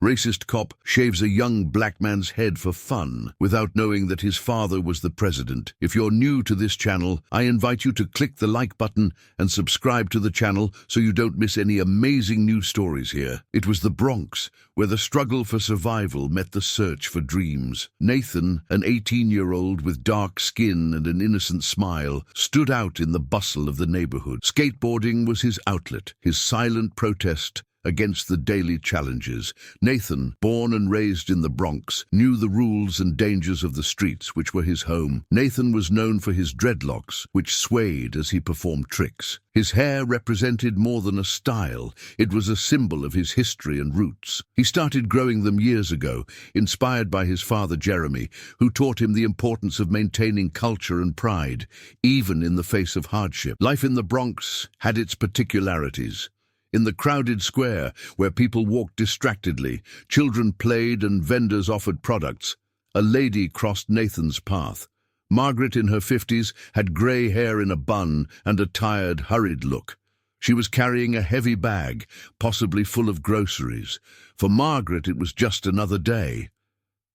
Racist cop shaves a young black man's head for fun without knowing that his father was the president. If you're new to this channel, I invite you to click the like button and subscribe to the channel so you don't miss any amazing news stories here. It was the Bronx, where the struggle for survival met the search for dreams. Nathan, an 18-year-old with dark skin and an innocent smile, stood out in the bustle of the neighborhood. Skateboarding was his outlet, his silent protest against the daily challenges. Nathan, born and raised in the Bronx, knew the rules and dangers of the streets, which were his home. Nathan was known for his dreadlocks, which swayed as he performed tricks. His hair represented more than a style. It was a symbol of his history and roots. He started growing them years ago, inspired by his father Jeremy, who taught him the importance of maintaining culture and pride, even in the face of hardship. Life in the Bronx had its particularities. In the crowded square, where people walked distractedly, children played and vendors offered products, a lady crossed Nathan's path. Margaret, in her 50s, had grey hair in a bun and a tired, hurried look. She was carrying a heavy bag, possibly full of groceries. For Margaret, it was just another day.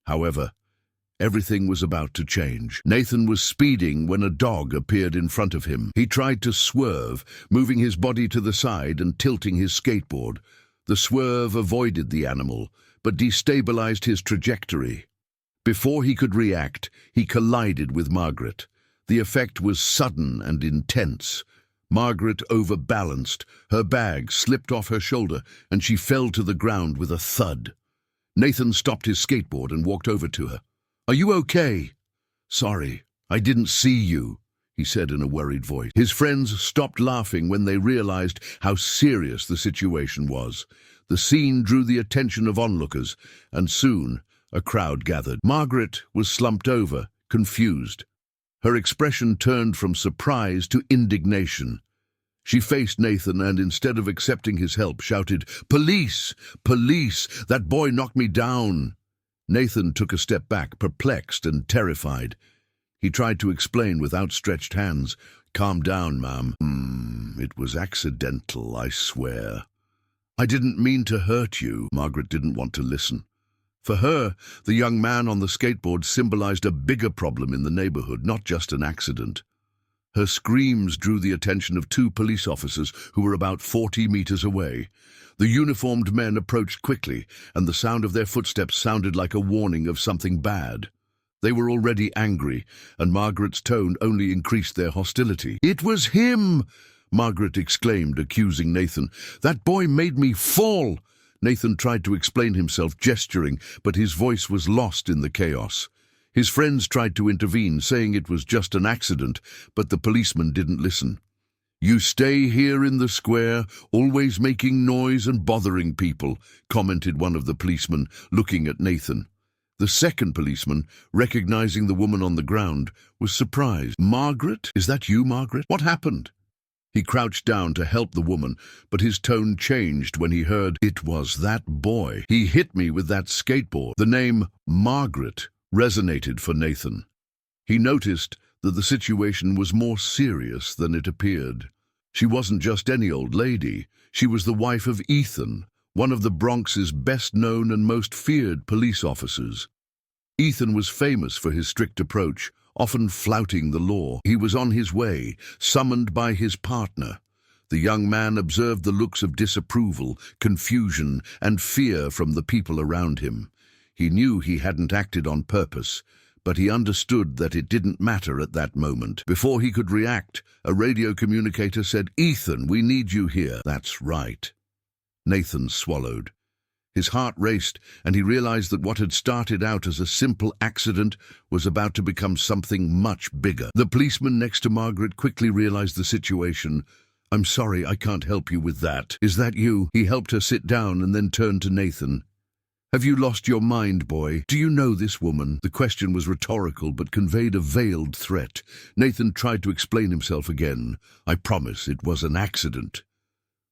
However, everything was about to change. Nathan was speeding when a dog appeared in front of him. He tried to swerve, moving his body to the side and tilting his skateboard. The swerve avoided the animal, but destabilized his trajectory. Before he could react, he collided with Margaret. The effect was sudden and intense. Margaret overbalanced. Her bag slipped off her shoulder, and she fell to the ground with a thud. Nathan stopped his skateboard and walked over to her. "Are you okay?" "Sorry, I didn't see you," he said in a worried voice. His friends stopped laughing when they realized how serious the situation was. The scene drew the attention of onlookers, and soon a crowd gathered. Margaret was slumped over, confused. Her expression turned from surprise to indignation. She faced Nathan and, instead of accepting his help, shouted, "Police! Police! That boy knocked me down!" Nathan took a step back, perplexed and terrified. He tried to explain with outstretched hands. "Calm down, ma'am. It was accidental, I swear. I didn't mean to hurt you." Margaret didn't want to listen. For her, the young man on the skateboard symbolized a bigger problem in the neighborhood, not just an accident. Her screams drew the attention of two police officers who were about 40 meters away. The uniformed men approached quickly, and the sound of their footsteps sounded like a warning of something bad. They were already angry, and Margaret's tone only increased their hostility. "It was him!" Margaret exclaimed, accusing Nathan. "That boy made me fall!" Nathan tried to explain himself, gesturing, but his voice was lost in the chaos. His friends tried to intervene, saying it was just an accident, but the policeman didn't listen. "You stay here in the square, always making noise and bothering people," commented one of the policemen, looking at Nathan. The second policeman, recognizing the woman on the ground, was surprised. "Margaret? Is that you, Margaret? What happened?" He crouched down to help the woman, but his tone changed when he heard, "It was that boy. He hit me with that skateboard." The name Margaret resonated for Nathan. He noticed that the situation was more serious than it appeared. She wasn't just any old lady. She was the wife of Ethan, one of the Bronx's best-known and most feared police officers. Ethan was famous for his strict approach, often flouting the law. He was on his way, summoned by his partner. The young man observed the looks of disapproval, confusion, and fear from the people around him. He knew he hadn't acted on purpose, but he understood that it didn't matter at that moment. Before he could react, a radio communicator said, "Ethan, we need you here." "That's right." Nathan swallowed. His heart raced, and he realized that what had started out as a simple accident was about to become something much bigger. The policeman next to Margaret quickly realized the situation. "I'm sorry, I can't help you with that. Is that you?" He helped her sit down and then turned to Nathan. "Have you lost your mind, boy? Do you know this woman?" The question was rhetorical but conveyed a veiled threat. Nathan tried to explain himself again. "I promise it was an accident.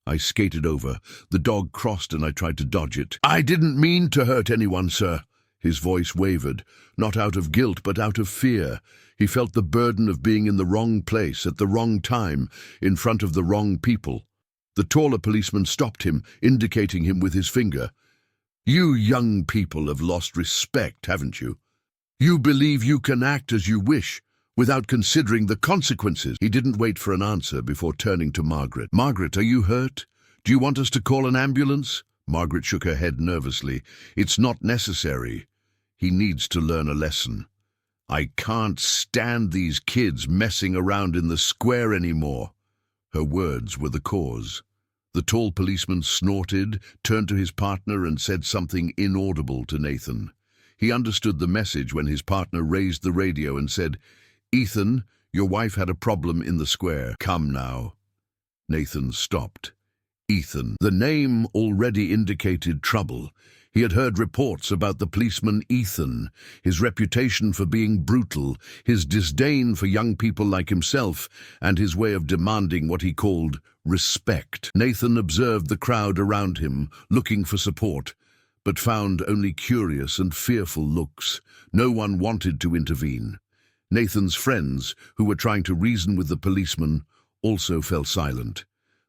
I skated over. The dog crossed and I tried to dodge it." "I didn't mean to hurt anyone, sir." His voice wavered, not out of guilt but out of fear. He felt the burden of being in the wrong place at the wrong time, in front of the wrong people. The taller policeman stopped him, indicating him with his finger. You young people have lost respect, haven't you? You believe you can act as you wish, without considering the consequences. He didn't wait for an answer before turning to Margaret. Margaret, are you hurt? Do you want us to call an ambulance? Margaret shook her head nervously. It's not necessary. He needs to learn a lesson. I can't stand these kids messing around in the square anymore. Her words were the cause. The tall policeman snorted, turned to his partner and said something inaudible to Nathan. He understood the message when his partner raised the radio and said, "Ethan, your wife had a problem in the square. Come now." Nathan stopped. Ethan. The name already indicated trouble. He had heard reports about the policeman Ethan, his reputation for being brutal, his disdain for young people like himself, and his way of demanding what he called respect. Nathan observed the crowd around him, looking for support, but found only curious and fearful looks. No one wanted to intervene. Nathan's friends, who were trying to reason with the policeman, also fell silent.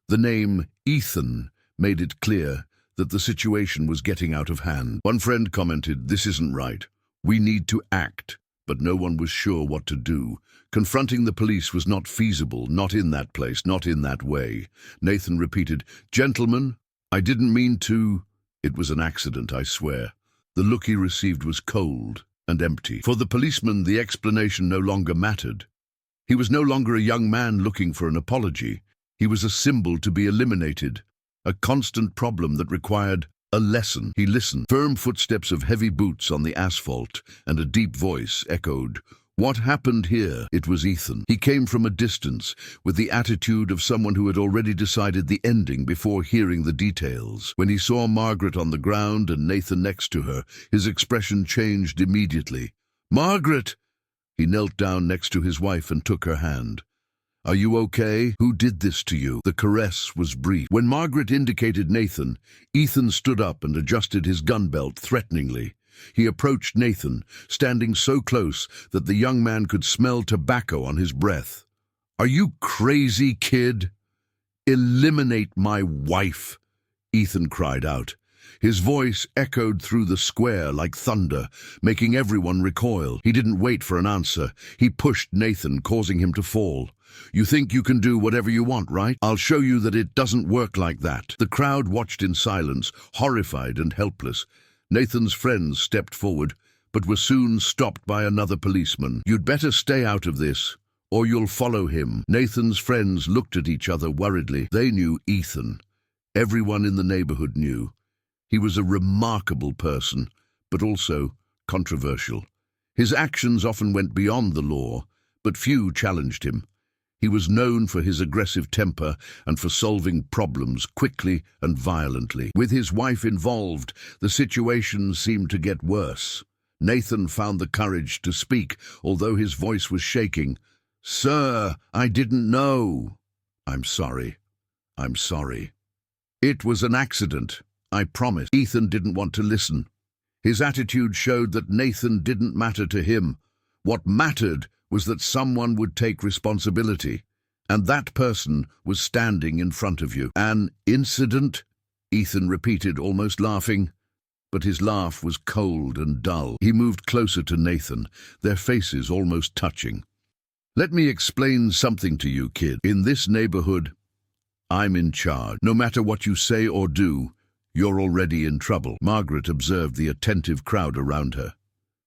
The name Ethan made it clear that the situation was getting out of hand. One friend commented, "This isn't right. We need to act," but no one was sure what to do. Confronting the police was not feasible, not in that place, not in that way. Nathan repeated, "Gentlemen, I didn't mean to. It was an accident, I swear." The look he received was cold and empty. For the policeman, the explanation no longer mattered. He was no longer a young man looking for an apology. He was a symbol to be eliminated, a constant problem that required a lesson. He listened. Firm footsteps of heavy boots on the asphalt, and a deep voice echoed, "What happened here?" It was Ethan. He came from a distance, with the attitude of someone who had already decided the ending before hearing the details. When he saw Margaret on the ground and Nathan next to her, his expression changed immediately. "Margaret!" He knelt down next to his wife and took her hand. "Are you okay? Who did this to you?" The caress was brief. When Margaret indicated Nathan, Ethan stood up and adjusted his gun belt threateningly. He approached Nathan, standing so close that the young man could smell tobacco on his breath. "Are you crazy, kid? Eliminate my wife," Ethan cried out. His voice echoed through the square like thunder, making everyone recoil. He didn't wait for an answer. He pushed Nathan, causing him to fall. "You think you can do whatever you want, right? I'll show you that it doesn't work like that." The crowd watched in silence, horrified and helpless. Nathan's friends stepped forward, but were soon stopped by another policeman. "You'd better stay out of this, or you'll follow him." Nathan's friends looked at each other worriedly. They knew Ethan. Everyone in the neighborhood knew. He was a remarkable person, but also controversial. His actions often went beyond the law, but few challenged him. He was known for his aggressive temper and for solving problems quickly and violently. With his wife involved, the situation seemed to get worse. Nathan found the courage to speak, although his voice was shaking. "Sir, I didn't know." "I'm sorry. I'm sorry. It was an accident. I promise." Ethan didn't want to listen. His attitude showed that Nathan didn't matter to him. What mattered was that someone would take responsibility, and that person was standing in front of you. "An incident?" Ethan repeated, almost laughing, but his laugh was cold and dull. He moved closer to Nathan, their faces almost touching. "Let me explain something to you, kid. In this neighborhood, I'm in charge. No matter what you say or do, you're already in trouble." Margaret observed the attentive crowd around her.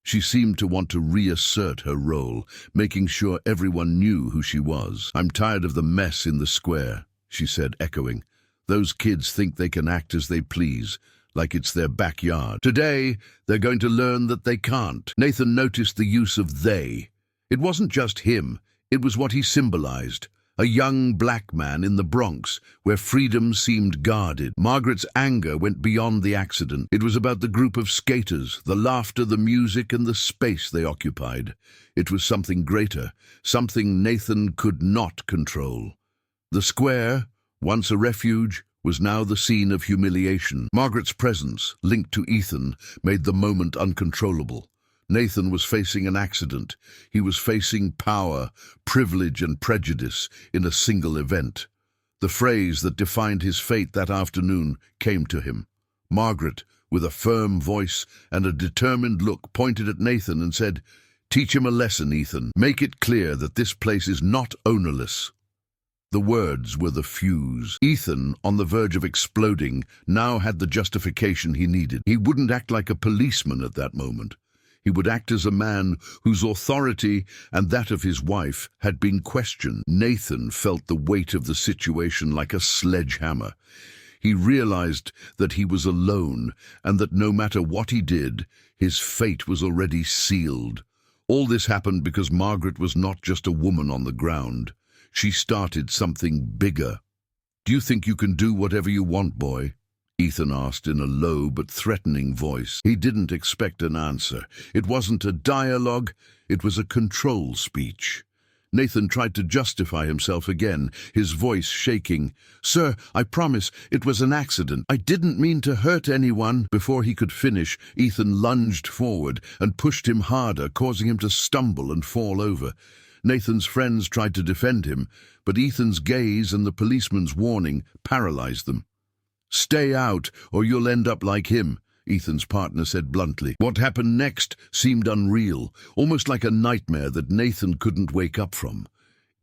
She seemed to want to reassert her role, making sure everyone knew who she was. "I'm tired of the mess in the square," she said, echoing. "Those kids think they can act as they please, like it's their backyard. Today, they're going to learn that they can't." Nathan noticed the use of "they." It wasn't just him, it was what he symbolized. A young black man in the Bronx, where freedom seemed guarded. Margaret's anger went beyond the accident. It was about the group of skaters, the laughter, the music, and the space they occupied. It was something greater, something Nathan could not control. The square, once a refuge, was now the scene of humiliation. Margaret's presence, linked to Ethan, made the moment uncontrollable. Nathan was facing an accident. He was facing power, privilege, and prejudice in a single event. The phrase that defined his fate that afternoon came to him. Margaret with a firm voice and a determined look, pointed at Nathan and said, "Teach him a lesson, Ethan. Make it clear that this place is not ownerless." The words were the fuse. Ethan, on the verge of exploding, now had the justification he needed. He wouldn't act like a policeman at that moment. He would act as a man whose authority and that of his wife had been questioned. Nathan felt the weight of the situation like a sledgehammer. He realized that he was alone and that no matter what he did, his fate was already sealed. All this happened because Margaret was not just a woman on the ground. She started something bigger. "Do you think you can do whatever you want, boy?" Ethan asked in a low but threatening voice. He didn't expect an answer. It wasn't a dialogue, it was a control speech. Nathan tried to justify himself again, his voice shaking. "Sir, I promise it was an accident. I didn't mean to hurt anyone." Before he could finish, Ethan lunged forward and pushed him harder, causing him to stumble and fall over. Nathan's friends tried to defend him, but Ethan's gaze and the policeman's warning paralyzed them. "Stay out, or you'll end up like him," Ethan's partner said bluntly. What happened next seemed unreal, almost like a nightmare that Nathan couldn't wake up from.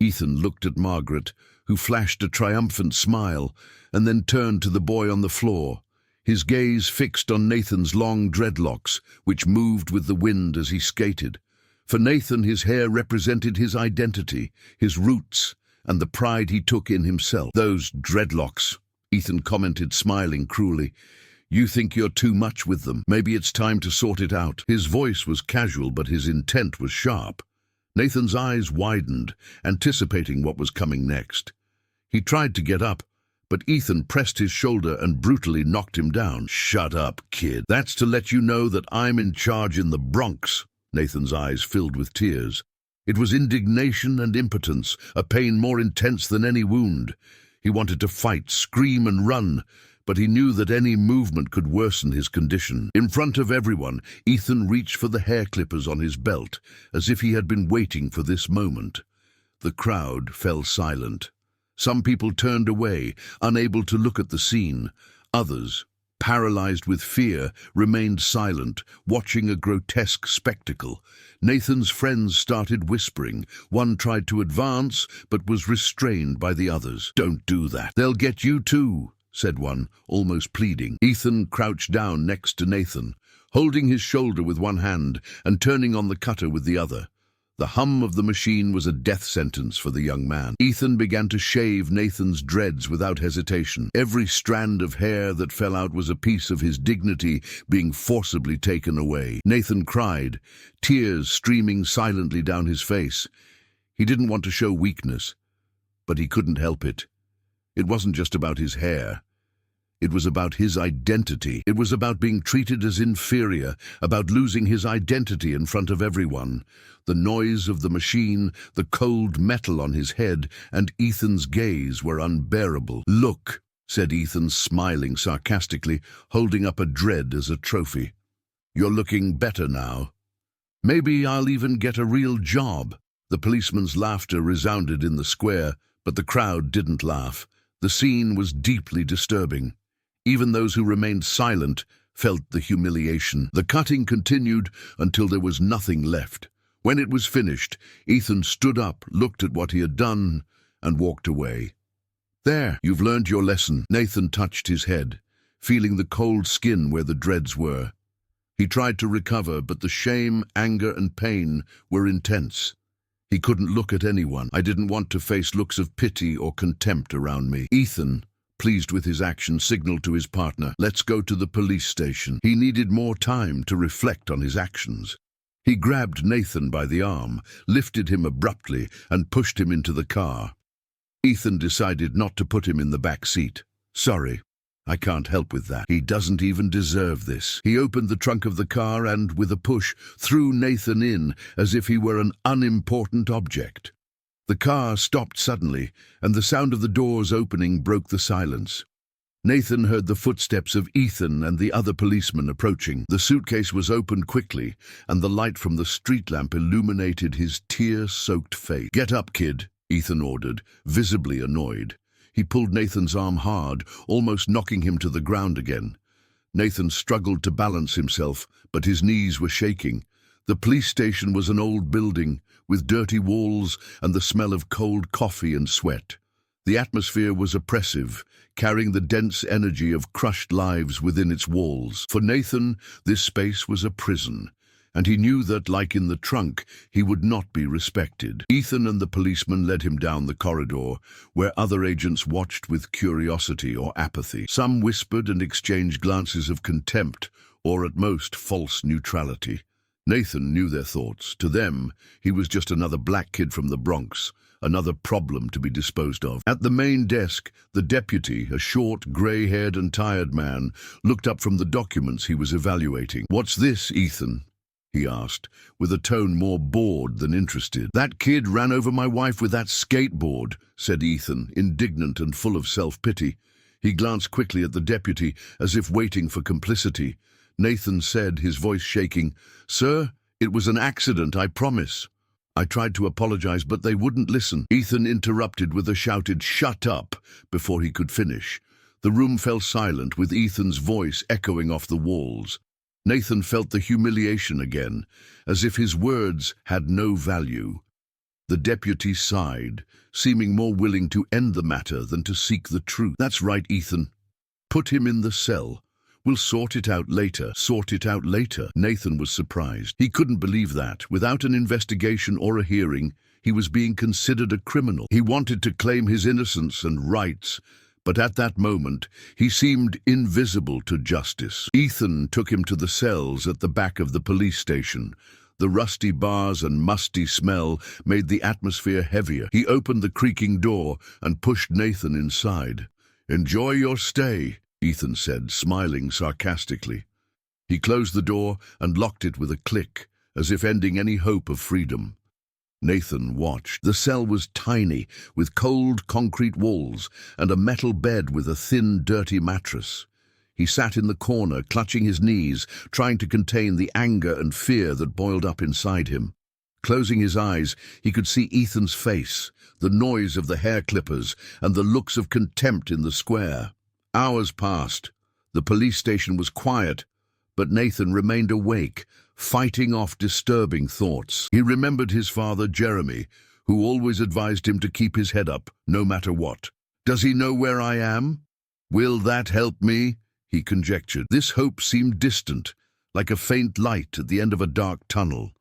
Ethan looked at Margaret, who flashed a triumphant smile, and then turned to the boy on the floor, his gaze fixed on Nathan's long dreadlocks, which moved with the wind as he skated. For Nathan, his hair represented his identity, his roots, and the pride he took in himself. "Those dreadlocks," Ethan commented, smiling cruelly. "You think you're too much with them. Maybe it's time to sort it out." His voice was casual, but his intent was sharp. Nathan's eyes widened, anticipating what was coming next. He tried to get up, but Ethan pressed his shoulder and brutally knocked him down. "Shut up, kid. That's to let you know that I'm in charge in the Bronx." Nathan's eyes filled with tears. It was indignation and impotence, a pain more intense than any wound. He wanted to fight, scream and run, but he knew that any movement could worsen his condition. In front of everyone, Ethan reached for the hair clippers on his belt, as if he had been waiting for this moment. The crowd fell silent. Some people turned away, unable to look at the scene. Others, paralyzed with fear, remained silent, watching a grotesque spectacle. Nathan's friends started whispering. One tried to advance, but was restrained by the others. "Don't do that. They'll get you too," said one, almost pleading. Ethan crouched down next to Nathan, holding his shoulder with one hand and turning on the cutter with the other. The hum of the machine was a death sentence for the young man. Ethan began to shave Nathan's dreads without hesitation. Every strand of hair that fell out was a piece of his dignity being forcibly taken away. Nathan cried, tears streaming silently down his face. He didn't want to show weakness, but he couldn't help it. It wasn't just about his hair. It was about his identity. It was about being treated as inferior, about losing his identity in front of everyone. The noise of the machine, the cold metal on his head, and Ethan's gaze were unbearable. "Look," said Ethan, smiling sarcastically, holding up a dread as a trophy. "You're looking better now. Maybe I'll even get a real job." The policeman's laughter resounded in the square, but the crowd didn't laugh. The scene was deeply disturbing. Even those who remained silent felt the humiliation. The cutting continued until there was nothing left. When it was finished, Ethan stood up, looked at what he had done, and walked away. "There, you've learned your lesson." Nathan touched his head, feeling the cold skin where the dreads were. He tried to recover, but the shame, anger, and pain were intense. He couldn't look at anyone. "I didn't want to face looks of pity or contempt around me." Ethan, pleased with his action, signaled to his partner, "Let's go to the police station." He needed more time to reflect on his actions. He grabbed Nathan by the arm, lifted him abruptly, and pushed him into the car. Ethan decided not to put him in the back seat. "Sorry, I can't help with that. He doesn't even deserve this." He opened the trunk of the car and, with a push, threw Nathan in as if he were an unimportant object. The car stopped suddenly, and the sound of the doors opening broke the silence. Nathan heard the footsteps of Ethan and the other policeman approaching. The suitcase was opened quickly, and the light from the street lamp illuminated his tear-soaked face. "Get up, kid," Ethan ordered, visibly annoyed. He pulled Nathan's arm hard, almost knocking him to the ground again. Nathan struggled to balance himself, but his knees were shaking. The police station was an old building, with dirty walls and the smell of cold coffee and sweat. The atmosphere was oppressive, carrying the dense energy of crushed lives within its walls. For Nathan, this space was a prison, and he knew that, like in the trunk, he would not be respected. Ethan and the policeman led him down the corridor, where other agents watched with curiosity or apathy. Some whispered and exchanged glances of contempt, or at most false neutrality. Nathan knew their thoughts. To them, he was just another black kid from the Bronx, another problem to be disposed of. At the main desk, the deputy, a short, grey-haired and tired man, looked up from the documents he was evaluating. "What's this, Ethan?" he asked, with a tone more bored than interested. "That kid ran over my wife with that skateboard," said Ethan, indignant and full of self-pity. He glanced quickly at the deputy, as if waiting for complicity. Nathan said, his voice shaking, "Sir, it was an accident, I promise." I tried to apologize, but they wouldn't listen. Ethan interrupted with a shouted, "Shut up," before he could finish. The room fell silent, with Ethan's voice echoing off the walls. Nathan felt the humiliation again, as if his words had no value. The deputy sighed, seeming more willing to end the matter than to seek the truth. "That's right, Ethan. Put him in the cell. We'll sort it out later." Sort it out later? Nathan was surprised. He couldn't believe that, without an investigation or a hearing, he was being considered a criminal. He wanted to claim his innocence and rights, but at that moment, he seemed invisible to justice. Ethan took him to the cells at the back of the police station. The rusty bars and musty smell made the atmosphere heavier. He opened the creaking door and pushed Nathan inside. "Enjoy your stay," Ethan said, smiling sarcastically. He closed the door and locked it with a click, as if ending any hope of freedom. Nathan watched. The cell was tiny, with cold concrete walls and a metal bed with a thin, dirty mattress. He sat in the corner, clutching his knees, trying to contain the anger and fear that boiled up inside him. Closing his eyes, he could see Ethan's face, the noise of the hair clippers, and the looks of contempt in the square. Hours passed. The police station was quiet, but Nathan remained awake, fighting off disturbing thoughts. He remembered his father, Jeremy, who always advised him to keep his head up, no matter what. "Does he know where I am? Will that help me?" he conjectured. This hope seemed distant, like a faint light at the end of a dark tunnel.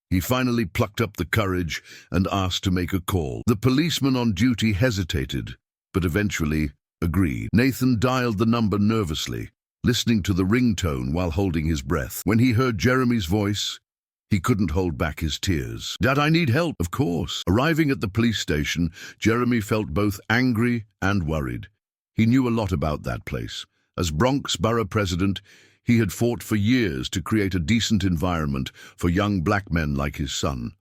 He finally plucked up the courage and asked to make a call. The policeman on duty hesitated, but eventually agreed. Nathan dialed the number nervously, listening to the ringtone while holding his breath. When he heard Jeremy's voice, he couldn't hold back his tears. "Dad, I need help." "Of course." Arriving at the police station, Jeremy felt both angry and worried. He knew a lot about that place. As Bronx Borough President, he had fought for years to create a decent environment for young black men like his son.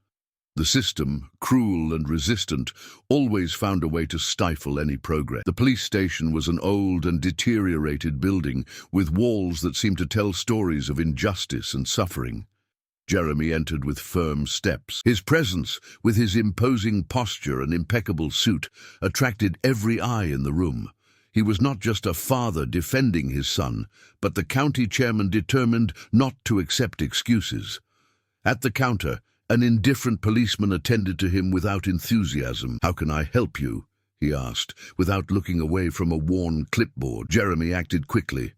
The system, cruel and resistant, always found a way to stifle any progress. The police station was an old and deteriorated building with walls that seemed to tell stories of injustice and suffering. Jeremy entered with firm steps. His presence, with his imposing posture and impeccable suit, attracted every eye in the room. He was not just a father defending his son, but the county chairman determined not to accept excuses. At the counter, an indifferent policeman attended to him without enthusiasm. "How can I help you?" he asked, without looking away from a worn clipboard. Jeremy acted quickly.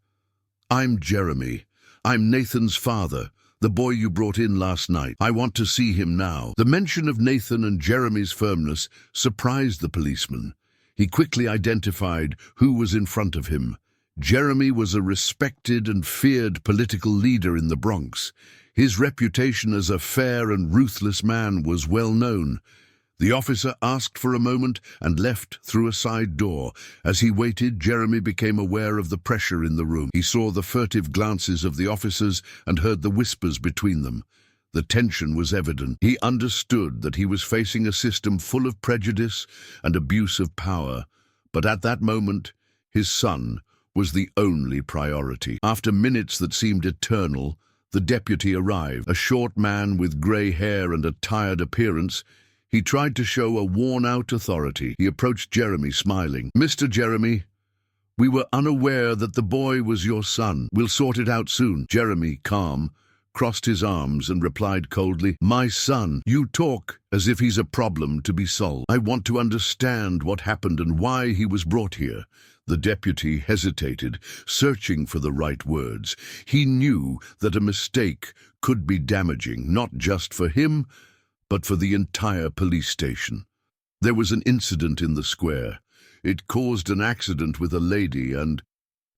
"I'm Jeremy. I'm Nathan's father, the boy you brought in last night. I want to see him now." The mention of Nathan and Jeremy's firmness surprised the policeman. He quickly identified who was in front of him. Jeremy was a respected and feared political leader in the Bronx. His reputation as a fair and ruthless man was well known. The officer asked for a moment and left through a side door. As he waited, Jeremy became aware of the pressure in the room. He saw the furtive glances of the officers and heard the whispers between them. The tension was evident. He understood that he was facing a system full of prejudice and abuse of power, but at that moment, his son was the only priority. After minutes that seemed eternal, the deputy arrived. A short man with grey hair and a tired appearance, he tried to show a worn-out authority. He approached Jeremy, smiling. "Mr. Jeremy, We were unaware that the boy was your son. We'll sort it out soon." Jeremy, calm, crossed his arms and replied coldly, "My son, you talk as if he's a problem to be solved. I want to understand what happened and why he was brought here." The deputy hesitated, searching for the right words. He knew that a mistake could be damaging, not just for him, but for the entire police station. There was an incident in the square. It caused an accident with a lady and—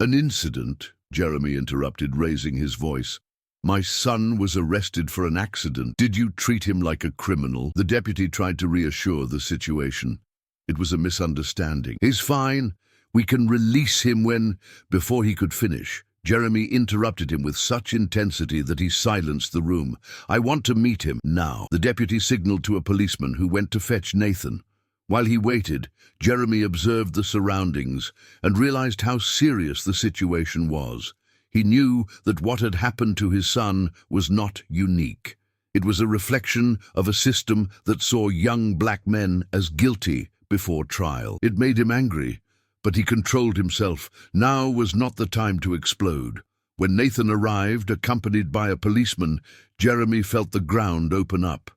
"An incident?" Jeremy interrupted, raising his voice. "My son was arrested for an accident. Did you treat him like a criminal?" The deputy tried to reassure the situation. It was a misunderstanding. "He's fine. We can release him when—" Before he could finish, Jeremy interrupted him with such intensity that he silenced the room. "I want to meet him now." The deputy signaled to a policeman who went to fetch Nathan. While he waited, Jeremy observed the surroundings and realized how serious the situation was. He knew that what had happened to his son was not unique. It was a reflection of a system that saw young black men as guilty before trial. It made him angry, but he controlled himself. Now was not the time to explode. When Nathan arrived, accompanied by a policeman, Jeremy felt the ground open up.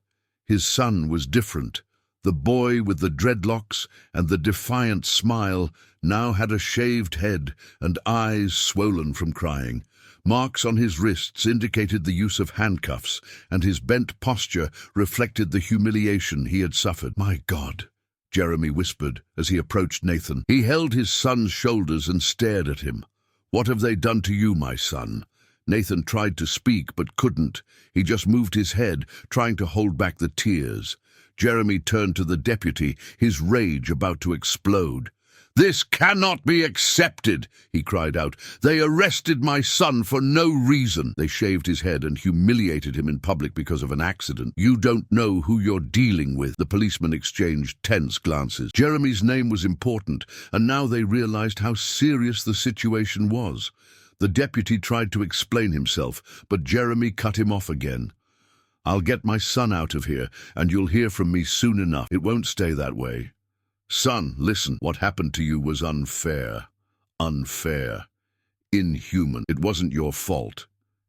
His son was different. The boy with the dreadlocks and the defiant smile now had a shaved head and eyes swollen from crying. Marks on his wrists indicated the use of handcuffs, and his bent posture reflected the humiliation he had suffered. "My God," Jeremy whispered as he approached Nathan. He held his son's shoulders and stared at him. "What have they done to you, my son?" Nathan tried to speak but couldn't. He just moved his head, trying to hold back the tears. Jeremy turned to the deputy, his rage about to explode. "This cannot be accepted," he cried out. "They arrested my son for no reason. They shaved his head and humiliated him in public because of an accident. You don't know who you're dealing with." The policemen exchanged tense glances. Jeremy's name was important, and now they realized how serious the situation was. The deputy tried to explain himself, but Jeremy cut him off again. "I'll get my son out of here, and you'll hear from me soon enough. It won't stay that way. Son, listen, what happened to you was unfair. Unfair. Inhuman. It wasn't your fault.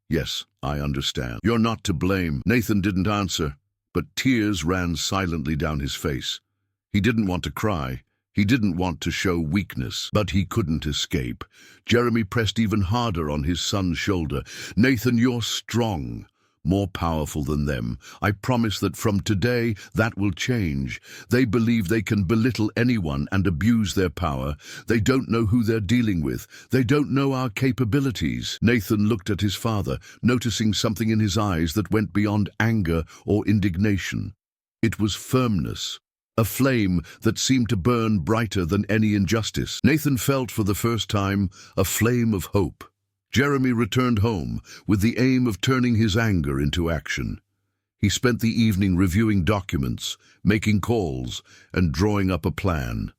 Yes, I understand. You're not to blame." Nathan didn't answer, but tears ran silently down his face. He didn't want to cry. He didn't want to show weakness, but he couldn't escape. Jeremy pressed even harder on his son's shoulder. "Nathan, you're strong. More powerful than them. I promise that from today that will change. They believe they can belittle anyone and abuse their power. They don't know who they're dealing with. They don't know our capabilities." Nathan looked at his father, noticing something in his eyes that went beyond anger or indignation. It was firmness, a flame that seemed to burn brighter than any injustice. Nathan felt for the first time a flame of hope. Jeremy returned home with the aim of turning his anger into action. He spent the evening reviewing documents, making calls, and drawing up a plan.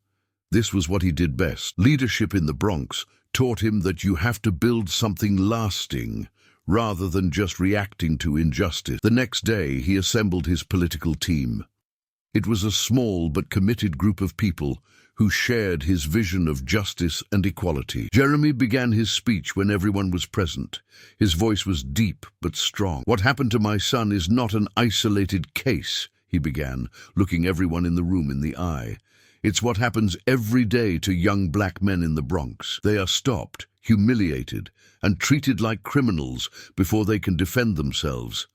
This was what he did best. Leadership in the Bronx taught him that you have to build something lasting, rather than just reacting to injustice. The next day, he assembled his political team. It was a small but committed group of people who shared his vision of justice and equality. Jeremy began his speech when everyone was present. His voice was deep but strong. "What happened to my son is not an isolated case," he began, looking everyone in the room in the eye. "It's what happens every day to young black men in the Bronx. They are stopped, humiliated, and treated like criminals before they can defend themselves.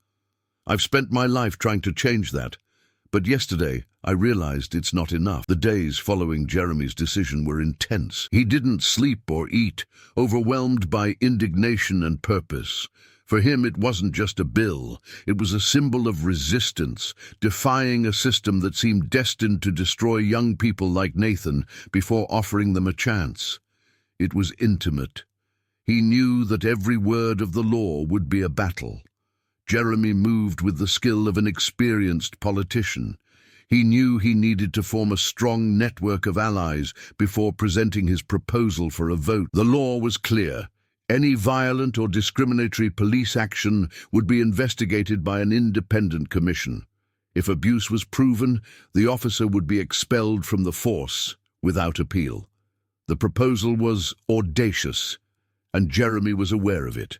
I've spent my life trying to change that. But yesterday, I realized it's not enough." The days following Jeremy's decision were intense. He didn't sleep or eat, overwhelmed by indignation and purpose. For him, it wasn't just a bill. It was a symbol of resistance, defying a system that seemed destined to destroy young people like Nathan before offering them a chance. It was intimate. He knew that every word of the law would be a battle. Jeremy moved with the skill of an experienced politician. He knew he needed to form a strong network of allies before presenting his proposal for a vote. The law was clear. Any violent or discriminatory police action would be investigated by an independent commission. If abuse was proven, the officer would be expelled from the force without appeal. The proposal was audacious, and Jeremy was aware of it.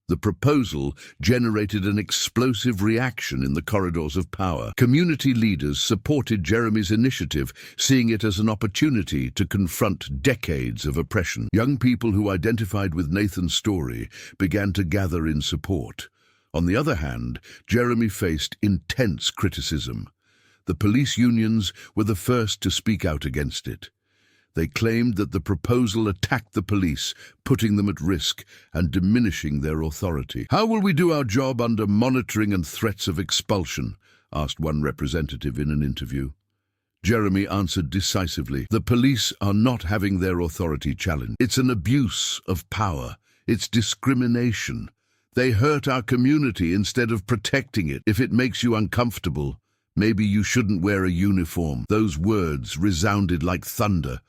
The proposal generated an explosive reaction in the corridors of power. Community leaders supported Jeremy's initiative, seeing it as an opportunity to confront decades of oppression. Young people who identified with Nathan's story began to gather in support. On the other hand, Jeremy faced intense criticism. The police unions were the first to speak out against it. They claimed that the proposal attacked the police, putting them at risk and diminishing their authority. "How will we do our job under monitoring and threats of expulsion?" asked one representative in an interview. Jeremy answered decisively, "The police are not having their authority challenged. It's an abuse of power. It's discrimination. They hurt our community instead of protecting it. If it makes you uncomfortable, maybe you shouldn't wear a uniform." Those words resounded like thunder.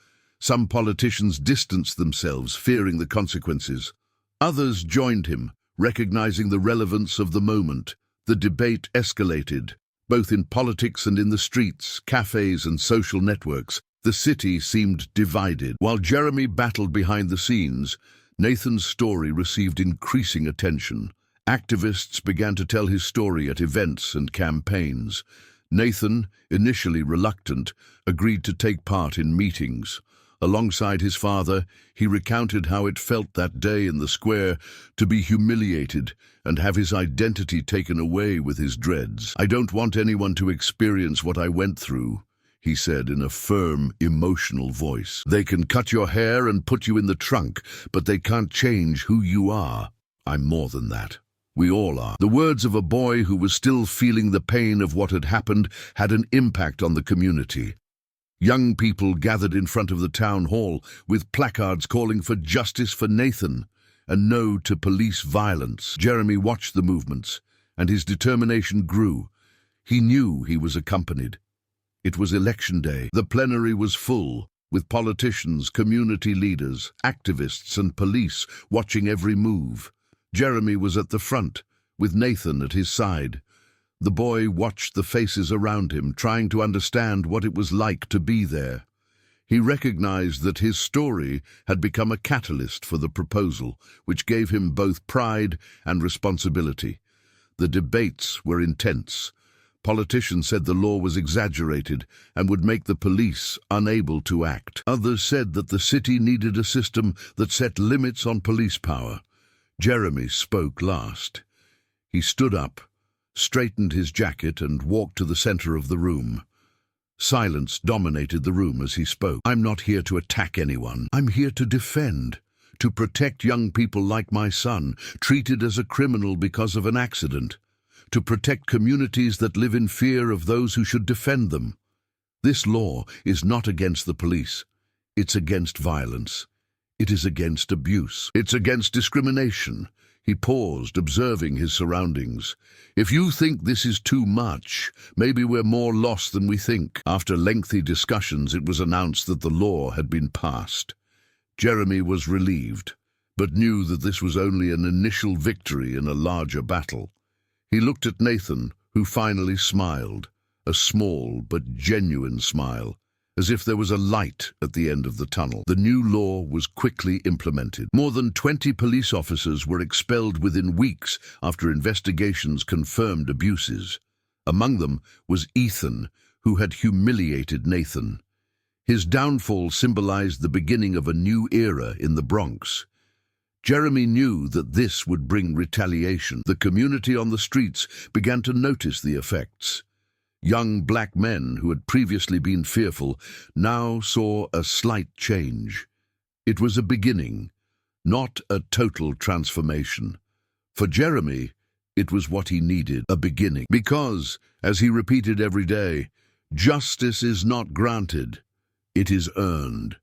Some politicians distanced themselves, fearing the consequences. Others joined him, recognizing the relevance of the moment. The debate escalated, both in politics and in the streets, cafes and social networks. The city seemed divided. While Jeremy battled behind the scenes, Nathan's story received increasing attention. Activists began to tell his story at events and campaigns. Nathan, initially reluctant, agreed to take part in meetings. Alongside his father, he recounted how it felt that day in the square to be humiliated and have his identity taken away with his dreads. "I don't want anyone to experience what I went through," he said in a firm, emotional voice. "They can cut your hair and put you in the trunk, but they can't change who you are. I'm more than that. We all are." The words of a boy who was still feeling the pain of what had happened had an impact on the community. Young people gathered in front of the town hall with placards calling for justice for Nathan and no to police violence. Jeremy watched the movements, and his determination grew. He knew he was accompanied. It was election day. The plenary was full, with politicians, community leaders, activists, and police watching every move. Jeremy was at the front, with Nathan at his side. The boy watched the faces around him, trying to understand what it was like to be there. He recognized that his story had become a catalyst for the proposal, which gave him both pride and responsibility. The debates were intense. Politicians said the law was exaggerated and would make the police unable to act. Others said that the city needed a system that set limits on police power. Jeremy spoke last. He stood up, straightened his jacket and walked to the center of the room. Silence dominated the room as he spoke. "I'm not here to attack anyone. I'm here to defend, to protect young people like my son, treated as a criminal because of an accident, to protect communities that live in fear of those who should defend them. This law is not against the police. It's against violence. It is against abuse. It's against discrimination." He paused, observing his surroundings. "If you think this is too much, maybe we're more lost than we think." After lengthy discussions, it was announced that the law had been passed. Jeremy was relieved, but knew that this was only an initial victory in a larger battle. He looked at Nathan, who finally smiled, a small but genuine smile, as if there was a light at the end of the tunnel. The new law was quickly implemented. More than 20 police officers were expelled within weeks after investigations confirmed abuses. Among them was Ethan, who had humiliated Nathan. His downfall symbolized the beginning of a new era in the Bronx. Jeremy knew that this would bring retaliation. The community on the streets began to notice the effects. Young black men who had previously been fearful now saw a slight change. It was a beginning, not a total transformation. For Jeremy, it was what he needed, a beginning. Because, as he repeated every day, justice is not granted, it is earned.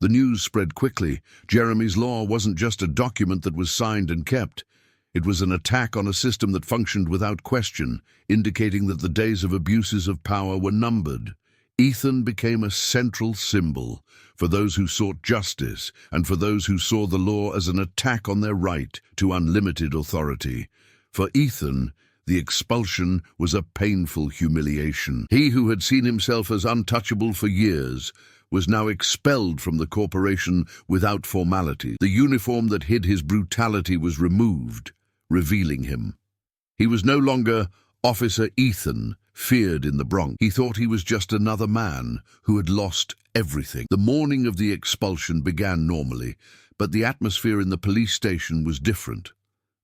The news spread quickly. Jeremy's law wasn't just a document that was signed and kept. It was an attack on a system that functioned without question, indicating that the days of abuses of power were numbered. Ethan became a central symbol for those who sought justice and for those who saw the law as an attack on their right to unlimited authority. For Ethan, the expulsion was a painful humiliation. He who had seen himself as untouchable for years was now expelled from the corporation without formality. The uniform that hid his brutality was removed, revealing him. He was no longer Officer Ethan, feared in the Bronx. He thought he was just another man who had lost everything. The morning of the expulsion began normally, but the atmosphere in the police station was different.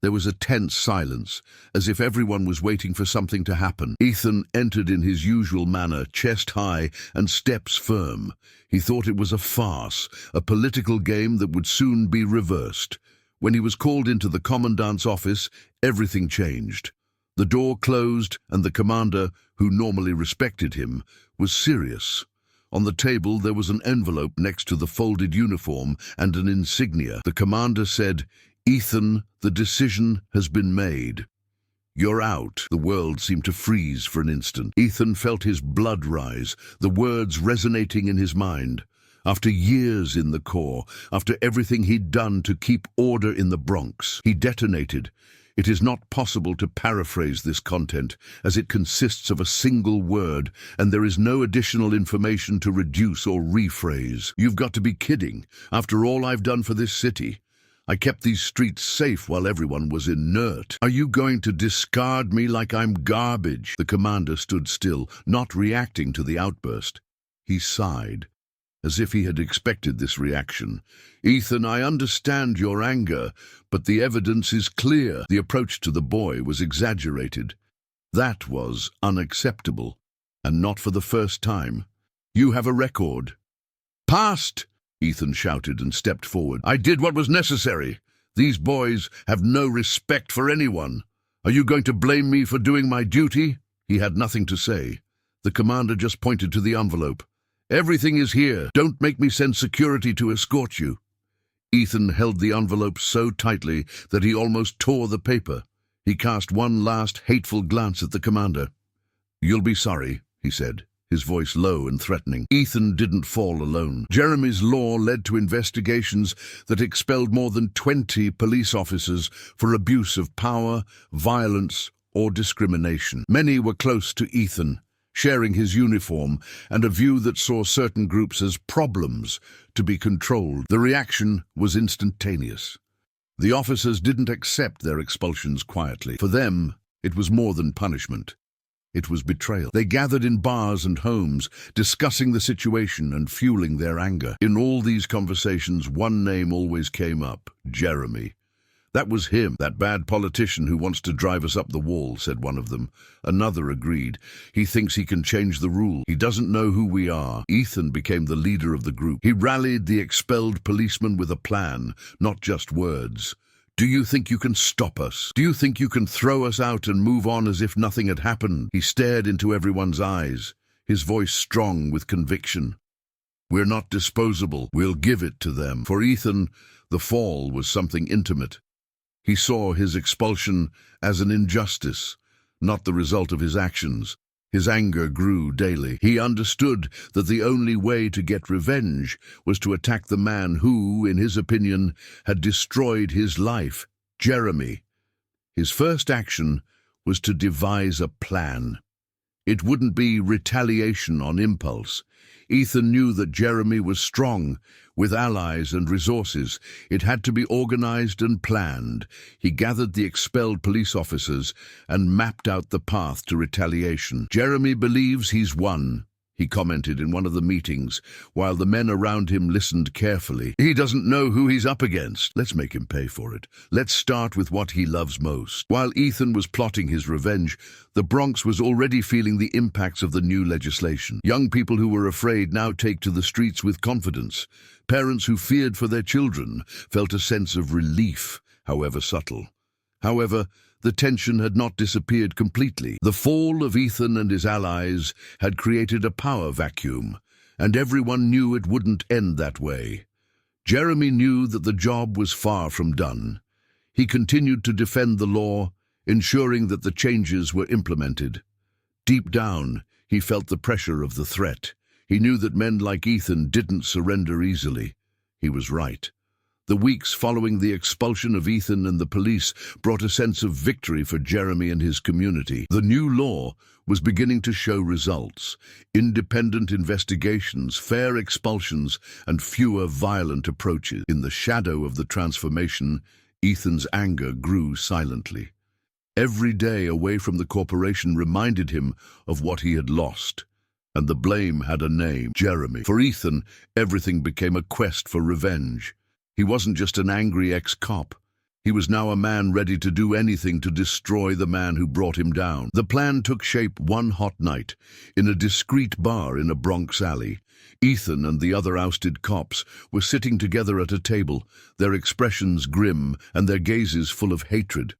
There was a tense silence, as if everyone was waiting for something to happen. Ethan entered in his usual manner, chest high and steps firm. He thought it was a farce, a political game that would soon be reversed. When he was called into the commandant's office, everything changed. The door closed, and the commander, who normally respected him, was serious. On the table there was an envelope next to the folded uniform and an insignia. The commander said, "Ethan, the decision has been made. You're out." The world seemed to freeze for an instant. Ethan felt his blood rise, the words resonating in his mind. After years in the Corps, after everything he'd done to keep order in the Bronx, he detonated. It is not possible to paraphrase this content, as it consists of a single word, and there is no additional information to reduce or rephrase. "You've got to be kidding. After all I've done for this city. I kept these streets safe while everyone was inert. Are you going to discard me like I'm garbage?" The commander stood still, not reacting to the outburst. He sighed, as if he had expected this reaction. "Ethan, I understand your anger, but the evidence is clear." The approach to the boy was exaggerated. That was unacceptable, and not for the first time. "You have a record." "Past!" Ethan shouted and stepped forward. "I did what was necessary. These boys have no respect for anyone. Are you going to blame me for doing my duty?" He had nothing to say. The commander just pointed to the envelope. "Everything is here. Don't make me send security to escort you." Ethan held the envelope so tightly that he almost tore the paper. He cast one last hateful glance at the commander. "You'll be sorry," he said, his voice low and threatening. Ethan didn't fall alone. Jeremy's law led to investigations that expelled more than 20 police officers for abuse of power, violence, or discrimination. Many were close to Ethan, sharing his uniform and a view that saw certain groups as problems to be controlled. The reaction was instantaneous. The officers didn't accept their expulsions quietly. For them, it was more than punishment. It was betrayal. They gathered in bars and homes, discussing the situation and fueling their anger. In all these conversations, one name always came up: Jeremy. "That was him, that bad politician who wants to drive us up the wall," said one of them. Another agreed. "He thinks he can change the rule. He doesn't know who we are." Ethan became the leader of the group. He rallied the expelled policemen with a plan, not just words. "Do you think you can stop us? Do you think you can throw us out and move on as if nothing had happened?" He stared into everyone's eyes, his voice strong with conviction. "We're not disposable. We'll give it to them." For Ethan, the fall was something intimate. He saw his expulsion as an injustice, not the result of his actions. His anger grew daily. He understood that the only way to get revenge was to attack the man who, in his opinion, had destroyed his life, Jeremy. His first action was to devise a plan. It wouldn't be retaliation on impulse. Ethan knew that Jeremy was strong, with allies and resources. It had to be organized and planned. He gathered the expelled police officers and mapped out the path to retaliation. "Jeremy believes he's won," he commented in one of the meetings, while the men around him listened carefully. "He doesn't know who he's up against. Let's make him pay for it. Let's start with what he loves most." While Ethan was plotting his revenge, the Bronx was already feeling the impacts of the new legislation. Young people who were afraid now take to the streets with confidence. Parents who feared for their children felt a sense of relief, however subtle. However, the tension had not disappeared completely. The fall of Ethan and his allies had created a power vacuum, and everyone knew it wouldn't end that way. Jeremy knew that the job was far from done. He continued to defend the law, ensuring that the changes were implemented. Deep down, he felt the pressure of the threat. He knew that men like Ethan didn't surrender easily. He was right. The weeks following the expulsion of Ethan and the police brought a sense of victory for Jeremy and his community. The new law was beginning to show results: independent investigations, fair expulsions, and fewer violent approaches. In the shadow of the transformation, Ethan's anger grew silently. Every day away from the corporation reminded him of what he had lost, and the blame had a name: Jeremy. For Ethan, everything became a quest for revenge. He wasn't just an angry ex-cop. He was now a man ready to do anything to destroy the man who brought him down. The plan took shape one hot night, in a discreet bar in a Bronx alley. Ethan and the other ousted cops were sitting together at a table, their expressions grim and their gazes full of hatred.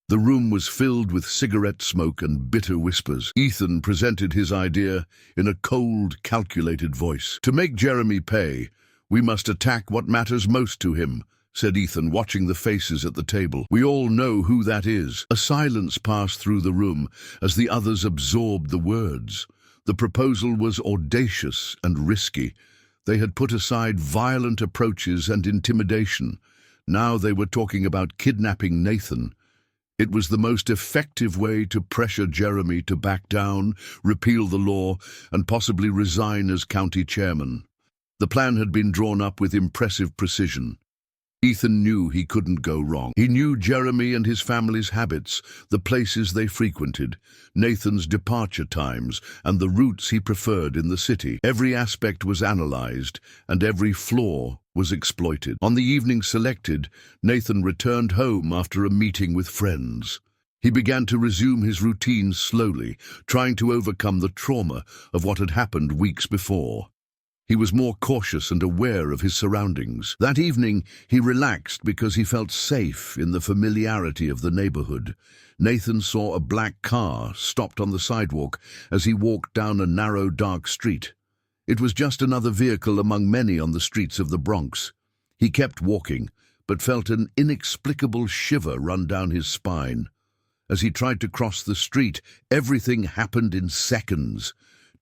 The room was filled with cigarette smoke and bitter whispers. Ethan presented his idea in a cold, calculated voice. "To make Jeremy pay, we must attack what matters most to him," said Ethan, watching the faces at the table. "We all know who that is." A silence passed through the room as the others absorbed the words. The proposal was audacious and risky. They had put aside violent approaches and intimidation. Now they were talking about kidnapping Nathan. It was the most effective way to pressure Jeremy to back down, repeal the law, and possibly resign as county chairman. The plan had been drawn up with impressive precision. Ethan knew he couldn't go wrong. He knew Jeremy and his family's habits, the places they frequented, Nathan's departure times, and the routes he preferred in the city. Every aspect was analyzed, and every flaw was exploited. On the evening selected, Nathan returned home after a meeting with friends. He began to resume his routine slowly, trying to overcome the trauma of what had happened weeks before. He was more cautious and aware of his surroundings. That evening, he relaxed because he felt safe in the familiarity of the neighborhood. Nathan saw a black car stopped on the sidewalk as he walked down a narrow, dark street. It was just another vehicle among many on the streets of the Bronx. He kept walking, but felt an inexplicable shiver run down his spine. As he tried to cross the street, everything happened in seconds.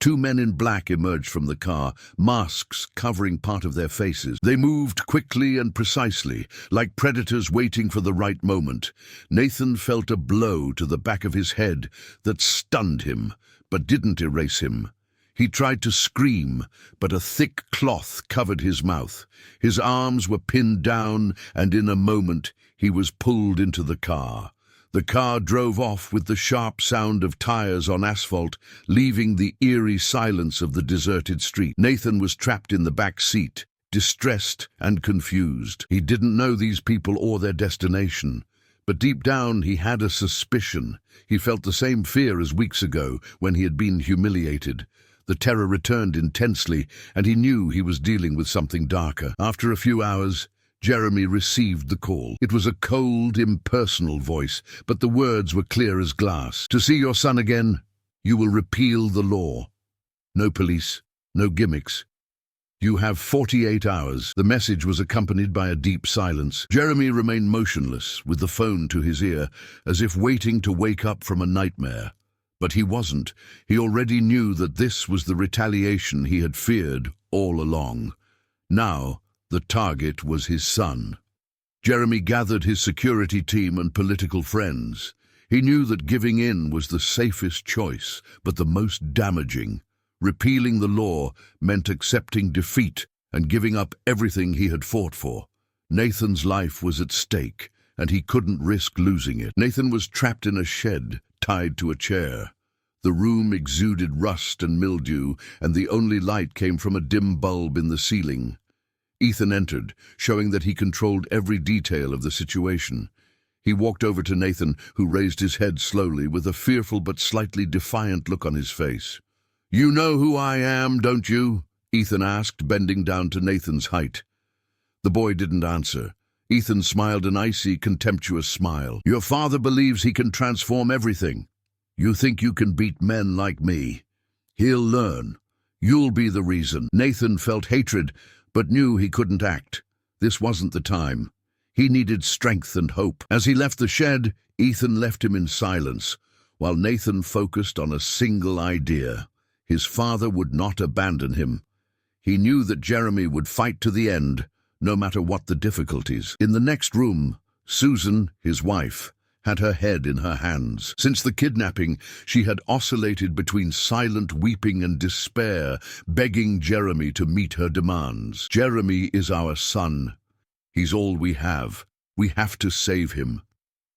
Two men in black emerged from the car, masks covering part of their faces. They moved quickly and precisely, like predators waiting for the right moment. Nathan felt a blow to the back of his head that stunned him, but didn't erase him. He tried to scream, but a thick cloth covered his mouth. His arms were pinned down, and in a moment he was pulled into the car. The car drove off with the sharp sound of tires on asphalt, leaving the eerie silence of the deserted street. Nathan was trapped in the back seat, distressed and confused. He didn't know these people or their destination, but deep down he had a suspicion. He felt the same fear as weeks ago when he had been humiliated. The terror returned intensely, and he knew he was dealing with something darker. After a few hours, Jeremy received the call. It was a cold, impersonal voice, but the words were clear as glass. "To see your son again, you will repeal the law. No police, no gimmicks. You have 48 hours. The message was accompanied by a deep silence. Jeremy remained motionless, with the phone to his ear, as if waiting to wake up from a nightmare. But he wasn't. He already knew that this was the retaliation he had feared all along. Now, the target was his son. Jeremy gathered his security team and political friends. He knew that giving in was the safest choice, but the most damaging. Repealing the law meant accepting defeat and giving up everything he had fought for. Nathan's life was at stake, and he couldn't risk losing it. Nathan was trapped in a shed, tied to a chair. The room exuded rust and mildew, and the only light came from a dim bulb in the ceiling. Ethan entered, showing that he controlled every detail of the situation. He walked over to Nathan, who raised his head slowly with a fearful but slightly defiant look on his face. "You know who I am, don't you?" Ethan asked, bending down to Nathan's height. The boy didn't answer. Ethan smiled an icy, contemptuous smile. "Your father believes he can transform everything. You think you can beat men like me? He'll learn. You'll be the reason." Nathan felt hatred, but knew he couldn't act. This wasn't the time. He needed strength and hope. As he left the shed, Ethan left him in silence, while Nathan focused on a single idea. His father would not abandon him. He knew that Jeremy would fight to the end, no matter what the difficulties. In the next room, Susan, his wife, had her head in her hands. Since the kidnapping, she had oscillated between silent weeping and despair, begging Jeremy to meet her demands. "Jeremy is our son. He's all we have. We have to save him.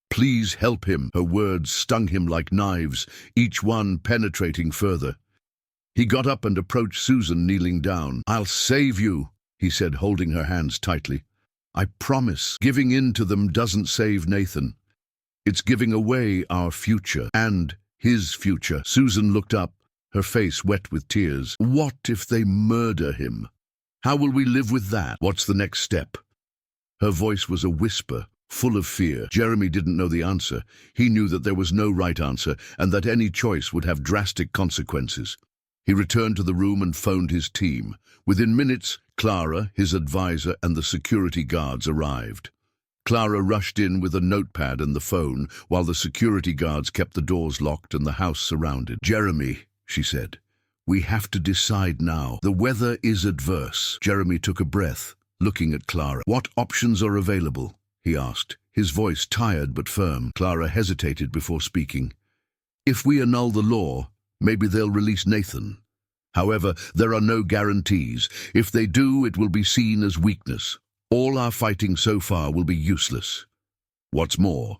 Please help him." Her words stung him like knives, each one penetrating further. He got up and approached Susan, kneeling down. "I'll save you," he said, holding her hands tightly. "I promise. Giving in to them doesn't save Nathan. It's giving away our future and his future." Susan looked up, her face wet with tears. "What if they murder him? How will we live with that? What's the next step?" Her voice was a whisper, full of fear. Jeremy didn't know the answer. He knew that there was no right answer and that any choice would have drastic consequences. He returned to the room and phoned his team. Within minutes, Clara, his advisor, and the security guards arrived. Clara rushed in with a notepad and the phone, while the security guards kept the doors locked and the house surrounded. "Jeremy," she said, "we have to decide now. The weather is adverse." Jeremy took a breath, looking at Clara. "What options are available?" he asked, his voice tired but firm. Clara hesitated before speaking. "If we annul the law, maybe they'll release Nathan. However, there are no guarantees. If they do, it will be seen as weakness. All our fighting so far will be useless. What's more,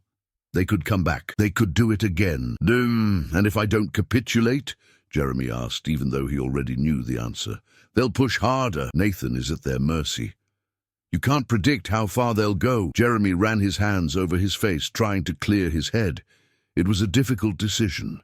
they could come back. They could do it again." "And if I don't capitulate?" Jeremy asked, even though he already knew the answer. "They'll push harder. Nathan is at their mercy. You can't predict how far they'll go." Jeremy ran his hands over his face, trying to clear his head. It was a difficult decision.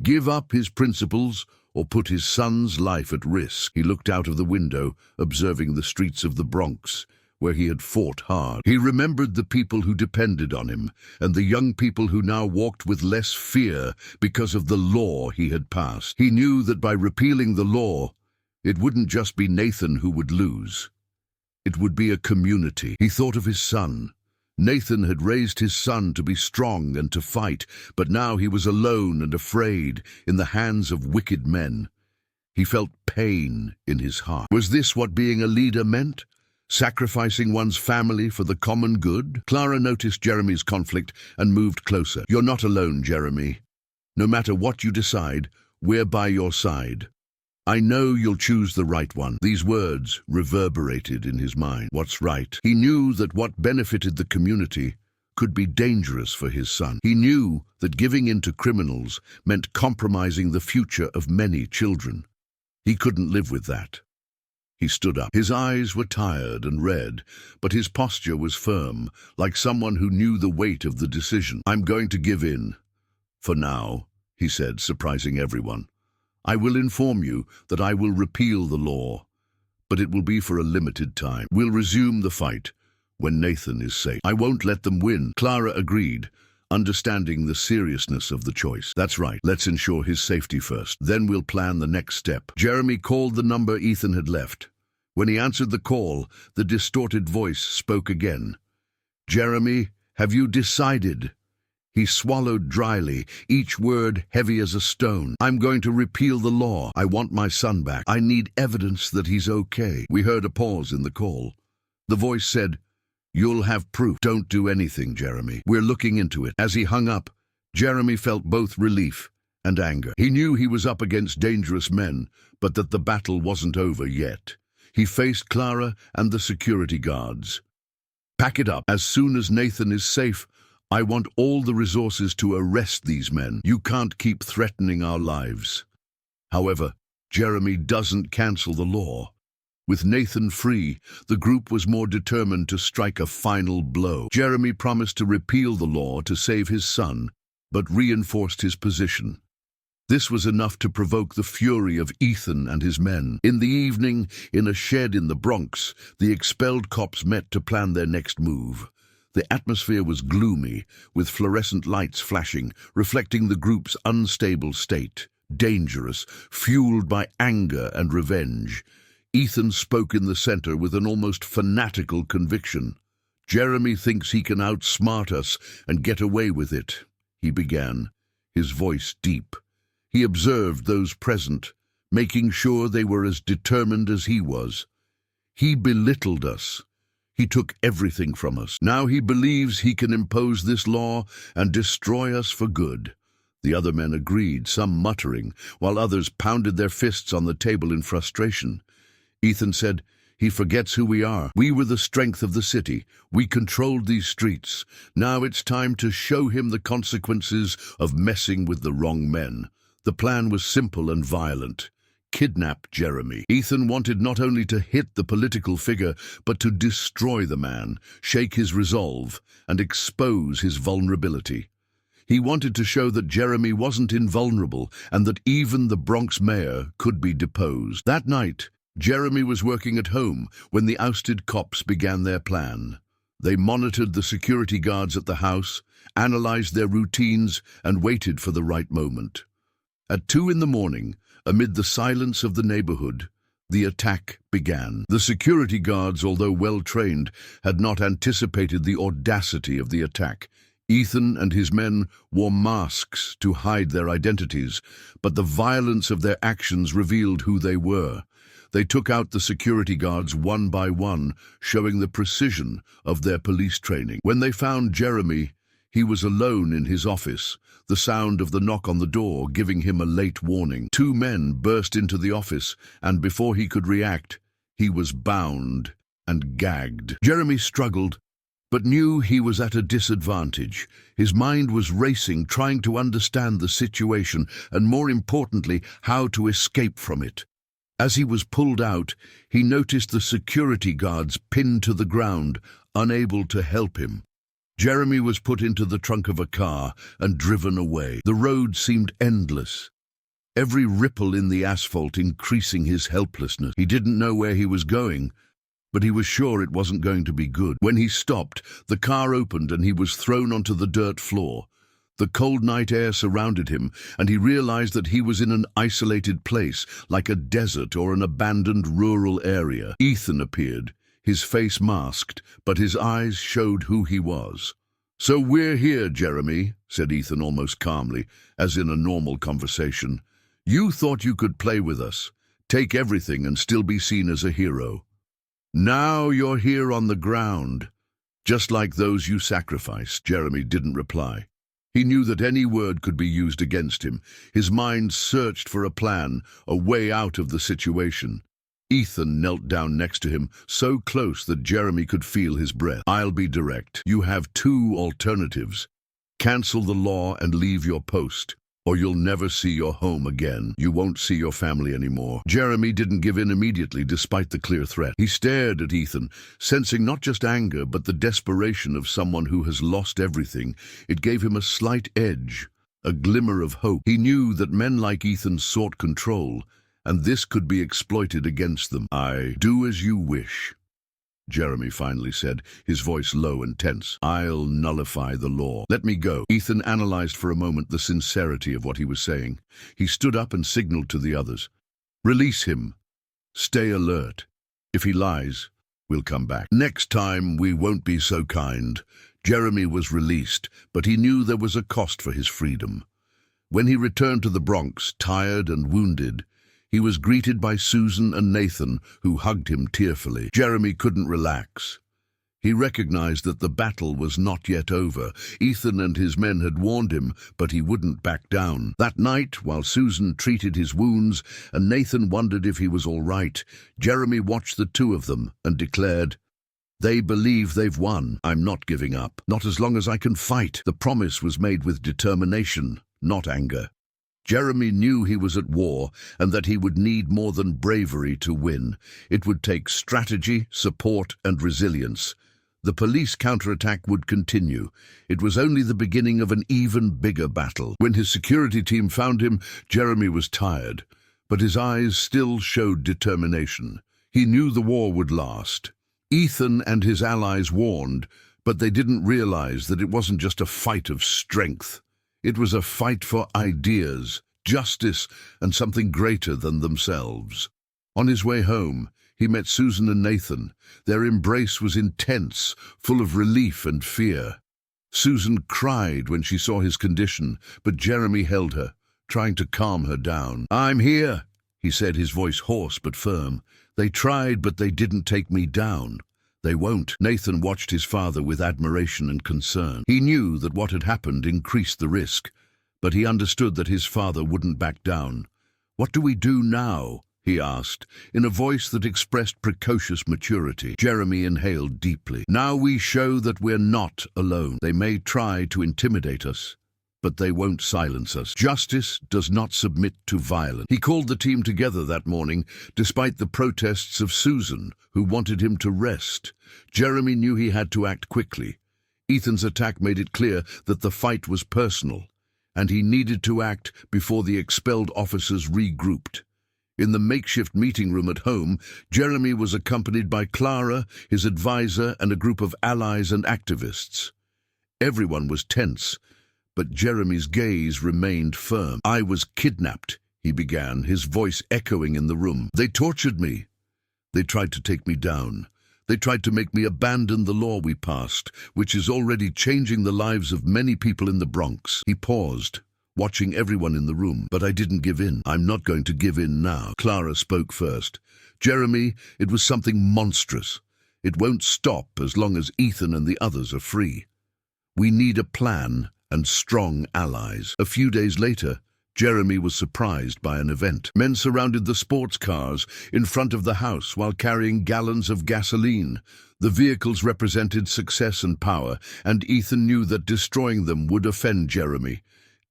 Give up his principles or put his son's life at risk. He looked out of the window, observing the streets of the Bronx, where he had fought hard. He remembered the people who depended on him, and the young people who now walked with less fear because of the law he had passed. He knew that by repealing the law, it wouldn't just be Nathan who would lose. It would be a community. He thought of his son. Nathan had raised his son to be strong and to fight, but now he was alone and afraid in the hands of wicked men. He felt pain in his heart. Was this what being a leader meant? Sacrificing one's family for the common good? Clara noticed Jeremy's conflict and moved closer. "You're not alone, Jeremy. No matter what you decide, we're by your side. I know you'll choose the right one." These words reverberated in his mind. What's right? He knew that what benefited the community could be dangerous for his son. He knew that giving in to criminals meant compromising the future of many children. He couldn't live with that. He stood up. His eyes were tired and red, but his posture was firm, like someone who knew the weight of the decision. "I'm going to give in. For now," he said, surprising everyone. "I will inform you that I will repeal the law, but it will be for a limited time. We'll resume the fight when Nathan is safe." "I won't let them win," Clara agreed, understanding the seriousness of the choice. "That's right. Let's ensure his safety first. Then we'll plan the next step." Jeremy called the number Ethan had left. When he answered the call, the distorted voice spoke again. "Jeremy, have you decided?" He swallowed dryly, each word heavy as a stone. "I'm going to repeal the law. I want my son back. I need evidence that he's okay." We heard a pause in the call. The voice said, "You'll have proof." "Don't do anything, Jeremy. We're looking into it." As he hung up, Jeremy felt both relief and anger. He knew he was up against dangerous men, but that the battle wasn't over yet. He faced Clara and the security guards. "Pack it up. As soon as Nathan is safe, I want all the resources to arrest these men. You can't keep threatening our lives." However, Jeremy doesn't cancel the law. With Nathan free, the group was more determined to strike a final blow. Jeremy promised to repeal the law to save his son, but reinforced his position. This was enough to provoke the fury of Ethan and his men. In the evening, in a shed in the Bronx, the expelled cops met to plan their next move. The atmosphere was gloomy, with fluorescent lights flashing, reflecting the group's unstable state. Dangerous, fueled by anger and revenge. Ethan spoke in the center with an almost fanatical conviction. "Jeremy thinks he can outsmart us and get away with it," he began, his voice deep. He observed those present, making sure they were as determined as he was. "He belittled us, He took everything from us. Now he believes he can impose this law and destroy us for good." The other men agreed, some muttering, while others pounded their fists on the table in frustration. Ethan said, "He forgets who we are. We were the strength of the city. We controlled these streets. Now it's time to show him the consequences of messing with the wrong men." The plan was simple and violent. Kidnap Jeremy. Ethan wanted not only to hit the political figure, but to destroy the man, shake his resolve, and expose his vulnerability. He wanted to show that Jeremy wasn't invulnerable and that even the Bronx mayor could be deposed. That night, Jeremy was working at home when the ousted cops began their plan. They monitored the security guards at the house, analyzed their routines, and waited for the right moment. At 2 in the morning, amid the silence of the neighborhood, the attack began. The security guards, although well-trained, had not anticipated the audacity of the attack. Ethan and his men wore masks to hide their identities, but the violence of their actions revealed who they were. They took out the security guards one by one, showing the precision of their police training. When they found Jeremy, he was alone in his office, the sound of the knock on the door giving him a late warning. 2 men burst into the office, and before he could react, he was bound and gagged. Jeremy struggled, but knew he was at a disadvantage. His mind was racing, trying to understand the situation, and more importantly, how to escape from it. As he was pulled out, he noticed the security guards pinned to the ground, unable to help him. Jeremy was put into the trunk of a car and driven away. The road seemed endless, every ripple in the asphalt increasing his helplessness. He didn't know where he was going, but he was sure it wasn't going to be good. When he stopped, the car opened and he was thrown onto the dirt floor. The cold night air surrounded him, and he realized that he was in an isolated place, like a desert or an abandoned rural area. Ethan appeared, his face masked, but his eyes showed who he was. "So we're here, Jeremy," said Ethan almost calmly, as in a normal conversation. "You thought you could play with us, take everything and still be seen as a hero. Now you're here on the ground, just like those you sacrificed." Jeremy didn't reply. He knew that any word could be used against him. His mind searched for a plan, a way out of the situation. Ethan knelt down next to him, so close that Jeremy could feel his breath. "I'll be direct. You have 2 alternatives. Cancel the law and leave your post, or you'll never see your home again. You won't see your family anymore." Jeremy didn't give in immediately, despite the clear threat. He stared at Ethan, sensing not just anger, but the desperation of someone who has lost everything. It gave him a slight edge, a glimmer of hope. He knew that men like Ethan sought control, and this could be exploited against them. "I do as you wish," Jeremy finally said, his voice low and tense. "I'll nullify the law. Let me go." Ethan analyzed for a moment the sincerity of what he was saying. He stood up and signaled to the others. "Release him. Stay alert. If he lies, we'll come back. Next time, we won't be so kind." Jeremy was released, but he knew there was a cost for his freedom. When he returned to the Bronx, tired and wounded, he was greeted by Susan and Nathan, who hugged him tearfully. Jeremy couldn't relax. He recognized that the battle was not yet over. Ethan and his men had warned him, but he wouldn't back down. That night, while Susan treated his wounds and Nathan wondered if he was all right, Jeremy watched the 2 of them and declared, "They believe they've won. I'm not giving up. Not as long as I can fight." The promise was made with determination, not anger. Jeremy knew he was at war and that he would need more than bravery to win. It would take strategy, support, and resilience. The police counterattack would continue. It was only the beginning of an even bigger battle. When his security team found him, Jeremy was tired, but his eyes still showed determination. He knew the war would last. Ethan and his allies warned, but they didn't realize that it wasn't just a fight of strength. It was a fight for ideas, justice, and something greater than themselves. On his way home, he met Susan and Nathan. Their embrace was intense, full of relief and fear. Susan cried when she saw his condition, but Jeremy held her, trying to calm her down. "I'm here," he said, his voice hoarse but firm. "They tried, but they didn't take me down. They won't. Nathan watched his father with admiration and concern. He knew that what had happened increased the risk, but he understood that his father wouldn't back down. "What do we do now?" he asked, in a voice that expressed precocious maturity. Jeremy inhaled deeply. "Now we show that we're not alone. They may try to intimidate us, but they won't silence us. Justice does not submit to violence." He called the team together that morning, despite the protests of Susan, who wanted him to rest. Jeremy knew he had to act quickly. Ethan's attack made it clear that the fight was personal, and he needed to act before the expelled officers regrouped. In the makeshift meeting room at home, Jeremy was accompanied by Clara, his advisor, and a group of allies and activists. Everyone was tense, but Jeremy's gaze remained firm. "I was kidnapped," he began, his voice echoing in the room. "They tortured me. They tried to take me down. They tried to make me abandon the law we passed, which is already changing the lives of many people in the Bronx." He paused, watching everyone in the room. "But I didn't give in. I'm not going to give in now." Clara spoke first. "Jeremy, it was something monstrous. It won't stop as long as Ethan and the others are free. We need a plan and strong allies." A few days later, Jeremy was surprised by an event. Men surrounded the sports cars in front of the house while carrying gallons of gasoline. The vehicles represented success and power, and Ethan knew that destroying them would offend Jeremy.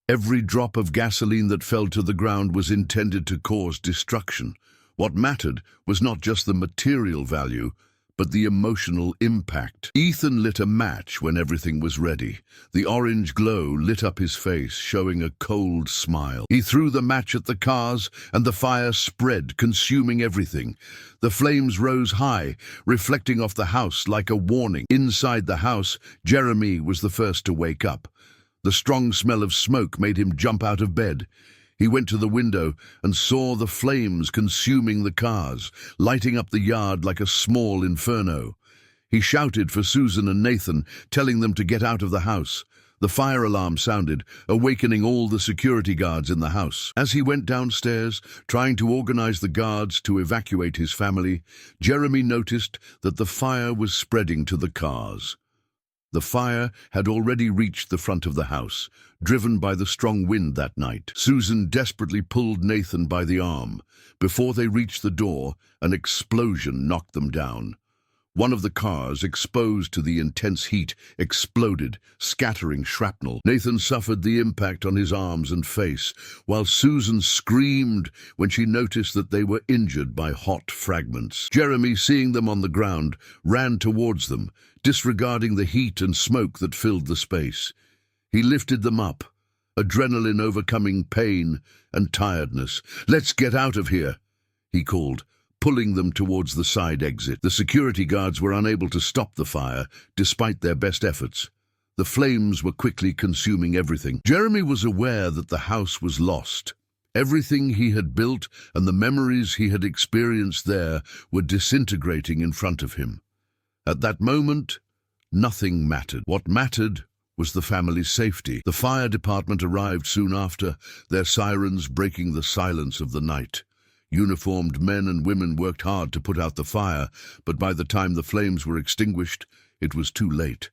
Every drop of gasoline that fell to the ground was intended to cause destruction. What mattered was not just the material value, but the emotional impact. Ethan lit a match when everything was ready. The orange glow lit up his face, showing a cold smile. He threw the match at the cars, and the fire spread, consuming everything. The flames rose high, reflecting off the house like a warning. Inside the house, Jeremy was the first to wake up. The strong smell of smoke made him jump out of bed. He went to the window and saw the flames consuming the cars, lighting up the yard like a small inferno. He shouted for Susan and Nathan, telling them to get out of the house. The fire alarm sounded, awakening all the security guards in the house. As he went downstairs, trying to organize the guards to evacuate his family, Jeremy noticed that the fire was spreading to the cars. The fire had already reached the front of the house, driven by the strong wind that night. Susan desperately pulled Nathan by the arm. Before they reached the door, an explosion knocked them down. One of the cars, exposed to the intense heat, exploded, scattering shrapnel. Nathan suffered the impact on his arms and face, while Susan screamed when she noticed that they were injured by hot fragments. Jeremy, seeing them on the ground, ran towards them, disregarding the heat and smoke that filled the space. He lifted them up, adrenaline overcoming pain and tiredness. "Let's get out of here," he called, pulling them towards the side exit. The security guards were unable to stop the fire, despite their best efforts. The flames were quickly consuming everything. Jeremy was aware that the house was lost. Everything he had built and the memories he had experienced there were disintegrating in front of him. At that moment, nothing mattered. What mattered was the family's safety. The fire department arrived soon after, their sirens breaking the silence of the night. Uniformed men and women worked hard to put out the fire, but by the time the flames were extinguished, it was too late.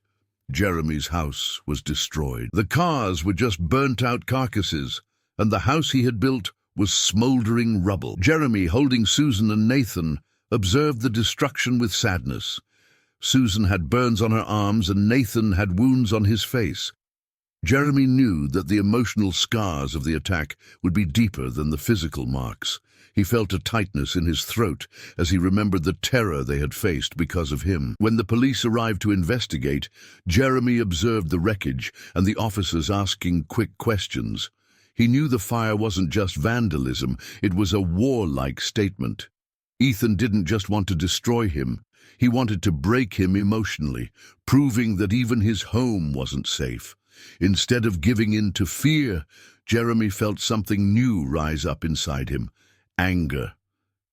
Jeremy's house was destroyed. The cars were just burnt-out carcasses, and the house he had built was smoldering rubble. Jeremy, holding Susan and Nathan, observed the destruction with sadness. Susan had burns on her arms and Nathan had wounds on his face. Jeremy knew that the emotional scars of the attack would be deeper than the physical marks. He felt a tightness in his throat as he remembered the terror they had faced because of him. When the police arrived to investigate, Jeremy observed the wreckage and the officers asking quick questions. He knew the fire wasn't just vandalism, it was a warlike statement. Ethan didn't just want to destroy him, he wanted to break him emotionally, proving that even his home wasn't safe. Instead of giving in to fear, Jeremy felt something new rise up inside him. Anger.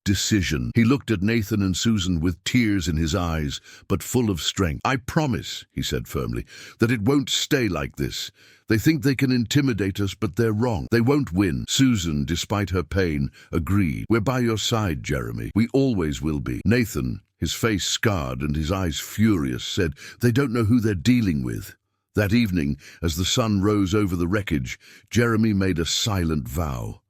Decision. He looked at Nathan and Susan with tears in his eyes, but full of strength. "I promise," he said firmly, "that it won't stay like this. They think they can intimidate us, but they're wrong. They won't win." Susan, despite her pain, agreed. "We're by your side, Jeremy. We always will be." Nathan, His face scarred and his eyes furious, said, "They don't know who they're dealing with." That evening, as the sun rose over the wreckage, Jeremy made a silent vow.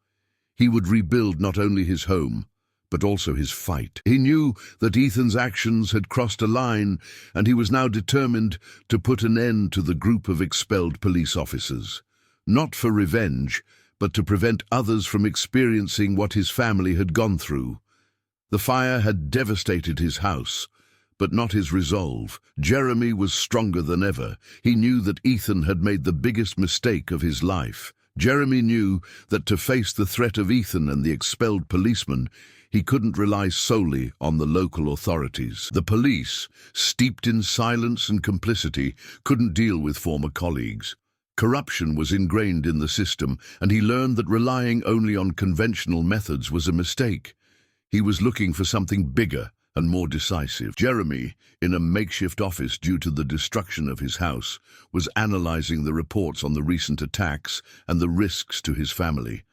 He would rebuild not only his home, but also his fight. He knew that Ethan's actions had crossed a line, and he was now determined to put an end to the group of expelled police officers. Not for revenge, but to prevent others from experiencing what his family had gone through. The fire had devastated his house, but not his resolve. Jeremy was stronger than ever. He knew that Ethan had made the biggest mistake of his life. Jeremy knew that to face the threat of Ethan and the expelled policemen, he couldn't rely solely on the local authorities. The police, steeped in silence and complicity, couldn't deal with former colleagues. Corruption was ingrained in the system, and he learned that relying only on conventional methods was a mistake. He was looking for something bigger and more decisive. Jeremy, in a makeshift office due to the destruction of his house, was analyzing the reports on the recent attacks and the risks to his family.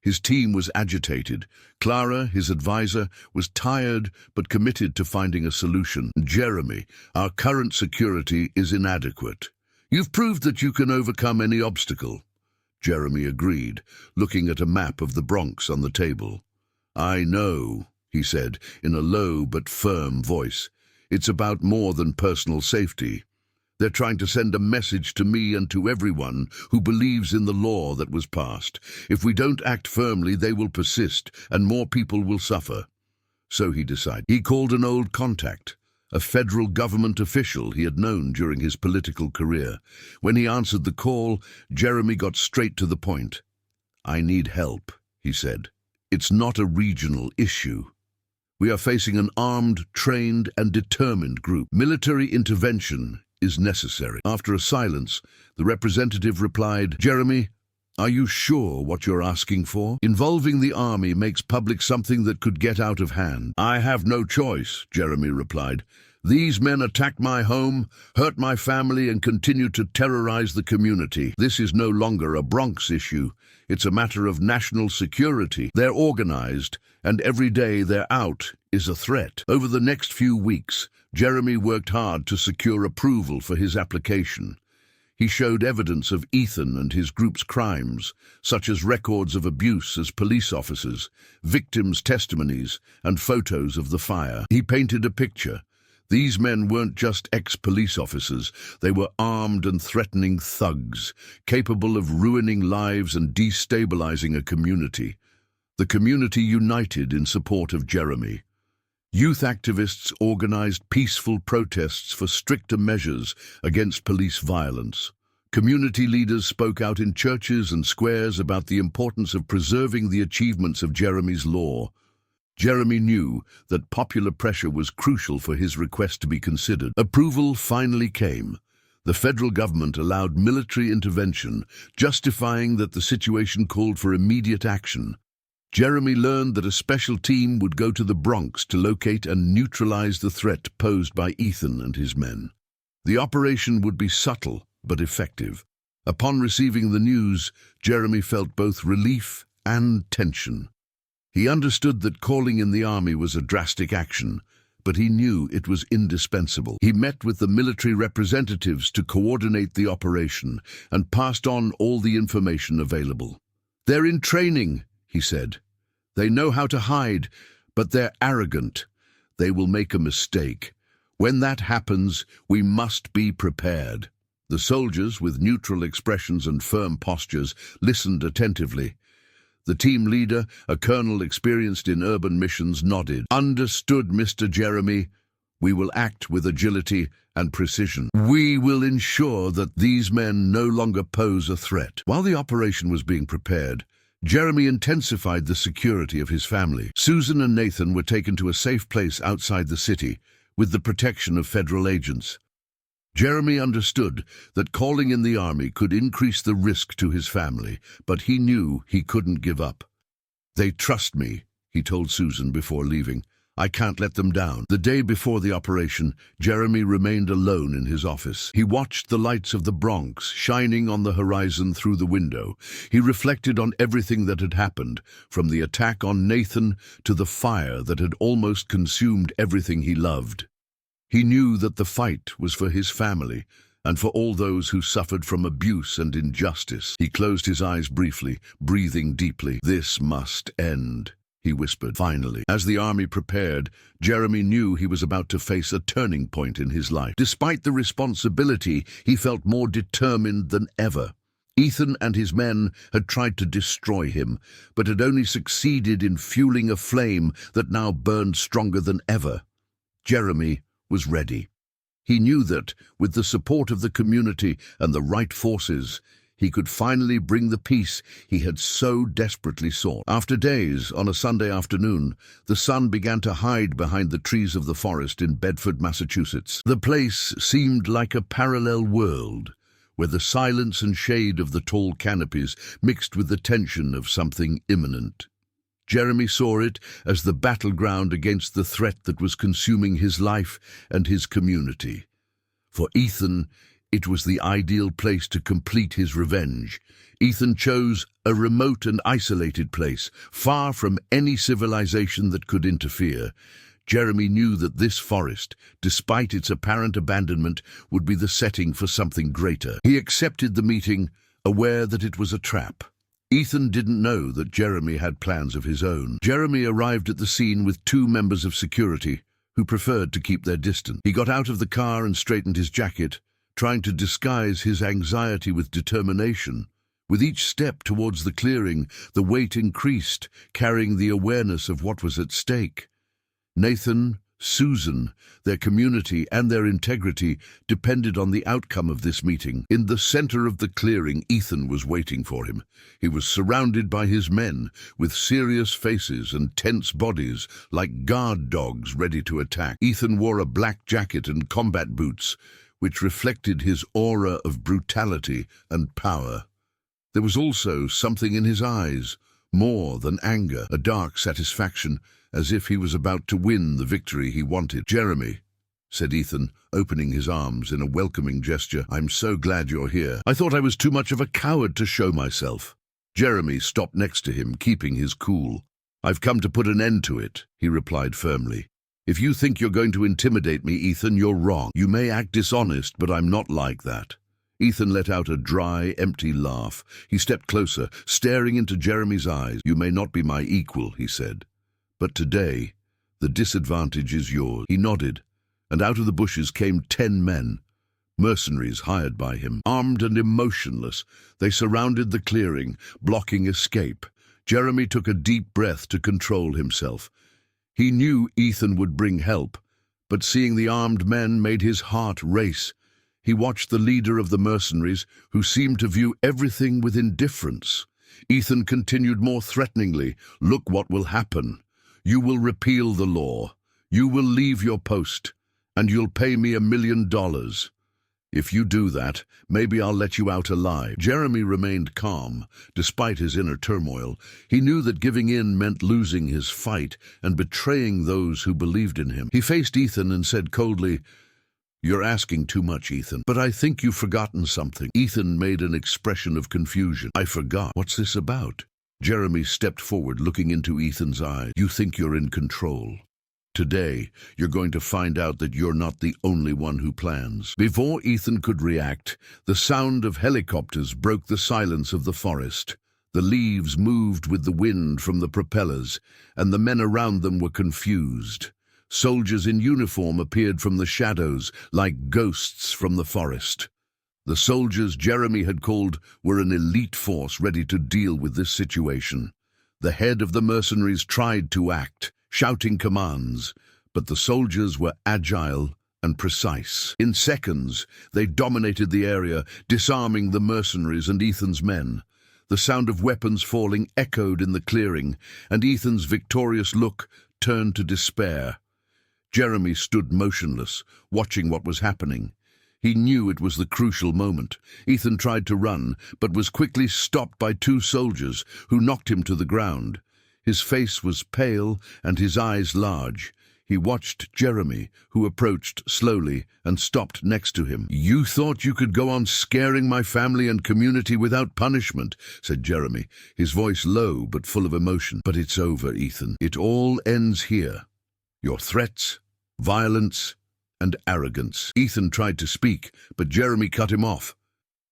His team was agitated. Clara, his advisor, was tired but committed to finding a solution. "Jeremy, our current security is inadequate. You've proved that you can overcome any obstacle." Jeremy agreed, looking at a map of the Bronx on the table. "I know," he said, in a low but firm voice. "It's about more than personal safety. They're trying to send a message to me and to everyone who believes in the law that was passed. If we don't act firmly, they will persist, and more people will suffer." So he decided. He called an old contact, a federal government official he had known during his political career. When he answered the call, Jeremy got straight to the point. "I need help," he said. "It's not a regional issue. We are facing an armed, trained, and determined group. Military intervention is necessary." After a silence, the representative replied, "Jeremy, are you sure what you're asking for? Involving the army makes public something that could get out of hand." "I have no choice," Jeremy replied. "These men attacked my home, hurt my family, and continue to terrorize the community. This is no longer a Bronx issue. It's a matter of national security. They're organized, and every day they're out is a threat." Over the next few weeks, Jeremy worked hard to secure approval for his application. He showed evidence of Ethan and his group's crimes, such as records of abuse as police officers, victims' testimonies, and photos of the fire. He painted a picture. These men weren't just ex-police officers. They were armed and threatening thugs, capable of ruining lives and destabilizing a community. The community united in support of Jeremy. Youth activists organized peaceful protests for stricter measures against police violence. Community leaders spoke out in churches and squares about the importance of preserving the achievements of Jeremy's law. Jeremy knew that popular pressure was crucial for his request to be considered. Approval finally came. The federal government allowed military intervention, justifying that the situation called for immediate action. Jeremy learned that a special team would go to the Bronx to locate and neutralize the threat posed by Ethan and his men. The operation would be subtle but effective. Upon receiving the news, Jeremy felt both relief and tension. He understood that calling in the army was a drastic action, but he knew it was indispensable. He met with the military representatives to coordinate the operation and passed on all the information available. "They're in training," he said. "They know how to hide, but they're arrogant. They will make a mistake. When that happens, we must be prepared." The soldiers, with neutral expressions and firm postures, listened attentively. The team leader, a colonel experienced in urban missions, nodded. "Understood, Mr. Jeremy. We will act with agility and precision. We will ensure that these men no longer pose a threat." While the operation was being prepared, Jeremy intensified the security of his family. Susan and Nathan were taken to a safe place outside the city, with the protection of federal agents. Jeremy understood that calling in the army could increase the risk to his family, but he knew he couldn't give up. "They trust me," he told Susan before leaving. I can't let them down. The day before the operation, Jeremy remained alone in his office. He watched the lights of the Bronx shining on the horizon through the window. He reflected on everything that had happened, from the attack on Nathan to the fire that had almost consumed everything he loved. He knew that the fight was for his family, and for all those who suffered from abuse and injustice. He closed his eyes briefly, breathing deeply. "This must end," he whispered, finally. As the army prepared, Jeremy knew he was about to face a turning point in his life. Despite the responsibility, he felt more determined than ever. Ethan and his men had tried to destroy him, but had only succeeded in fueling a flame that now burned stronger than ever. Jeremy was ready. He knew that, with the support of the community and the right forces, he could finally bring the peace he had so desperately sought. After days, on a Sunday afternoon, the sun began to hide behind the trees of the forest in Bedford, Massachusetts. The place seemed like a parallel world, where the silence and shade of the tall canopies mixed with the tension of something imminent. Jeremy saw it as the battleground against the threat that was consuming his life and his community. For Ethan, it was the ideal place to complete his revenge. Ethan chose a remote and isolated place, far from any civilization that could interfere. Jeremy knew that this forest, despite its apparent abandonment, would be the setting for something greater. He accepted the meeting, aware that it was a trap. Ethan didn't know that Jeremy had plans of his own. Jeremy arrived at the scene with 2 members of security who preferred to keep their distance. He got out of the car and straightened his jacket, trying to disguise his anxiety with determination. With each step towards the clearing, the weight increased, carrying the awareness of what was at stake. Nathan, Susan, their community and their integrity depended on the outcome of this meeting. In the center of the clearing, Ethan was waiting for him. He was surrounded by his men, with serious faces and tense bodies, like guard dogs ready to attack. Ethan wore a black jacket and combat boots, which reflected his aura of brutality and power. There was also something in his eyes, more than anger, a dark satisfaction, as if he was about to win the victory he wanted. "Jeremy," said Ethan, opening his arms in a welcoming gesture, "I'm so glad you're here. I thought I was too much of a coward to show myself." Jeremy stopped next to him, keeping his cool. "I've come to put an end to it," he replied firmly. "If you think you're going to intimidate me, Ethan, you're wrong. You may act dishonest, but I'm not like that." Ethan let out a dry, empty laugh. He stepped closer, staring into Jeremy's eyes. "You may not be my equal," he said, "but today, the disadvantage is yours." He nodded, and out of the bushes came 10 men, mercenaries hired by him. Armed and emotionless, they surrounded the clearing, blocking escape. Jeremy took a deep breath to control himself. He knew Ethan would bring help, but seeing the armed men made his heart race. He watched the leader of the mercenaries, who seemed to view everything with indifference. Ethan continued more threateningly, "Look what will happen. You will repeal the law. You will leave your post, and you'll pay me $1 million. If you do that, maybe I'll let you out alive." Jeremy remained calm, despite his inner turmoil. He knew that giving in meant losing his fight and betraying those who believed in him. He faced Ethan and said coldly, "You're asking too much, Ethan, but I think you've forgotten something." Ethan made an expression of confusion. "I forgot. What's this about?" Jeremy stepped forward, looking into Ethan's eyes. "You think you're in control. Today, you're going to find out that you're not the only one who plans." Before Ethan could react, the sound of helicopters broke the silence of the forest. The leaves moved with the wind from the propellers, and the men around them were confused. Soldiers in uniform appeared from the shadows, like ghosts from the forest. The soldiers Jeremy had called were an elite force ready to deal with this situation. The head of the mercenaries tried to act, shouting commands, but the soldiers were agile and precise. In seconds, they dominated the area, disarming the mercenaries and Ethan's men. The sound of weapons falling echoed in the clearing, and Ethan's victorious look turned to despair. Jeremy stood motionless, watching what was happening. He knew it was the crucial moment. Ethan tried to run, but was quickly stopped by 2 soldiers who knocked him to the ground. His face was pale and his eyes large. He watched Jeremy, who approached slowly and stopped next to him. "You thought you could go on scaring my family and community without punishment," said Jeremy, his voice low but full of emotion. "But it's over, Ethan. It all ends here. Your threats, violence, and arrogance." Ethan tried to speak, but Jeremy cut him off.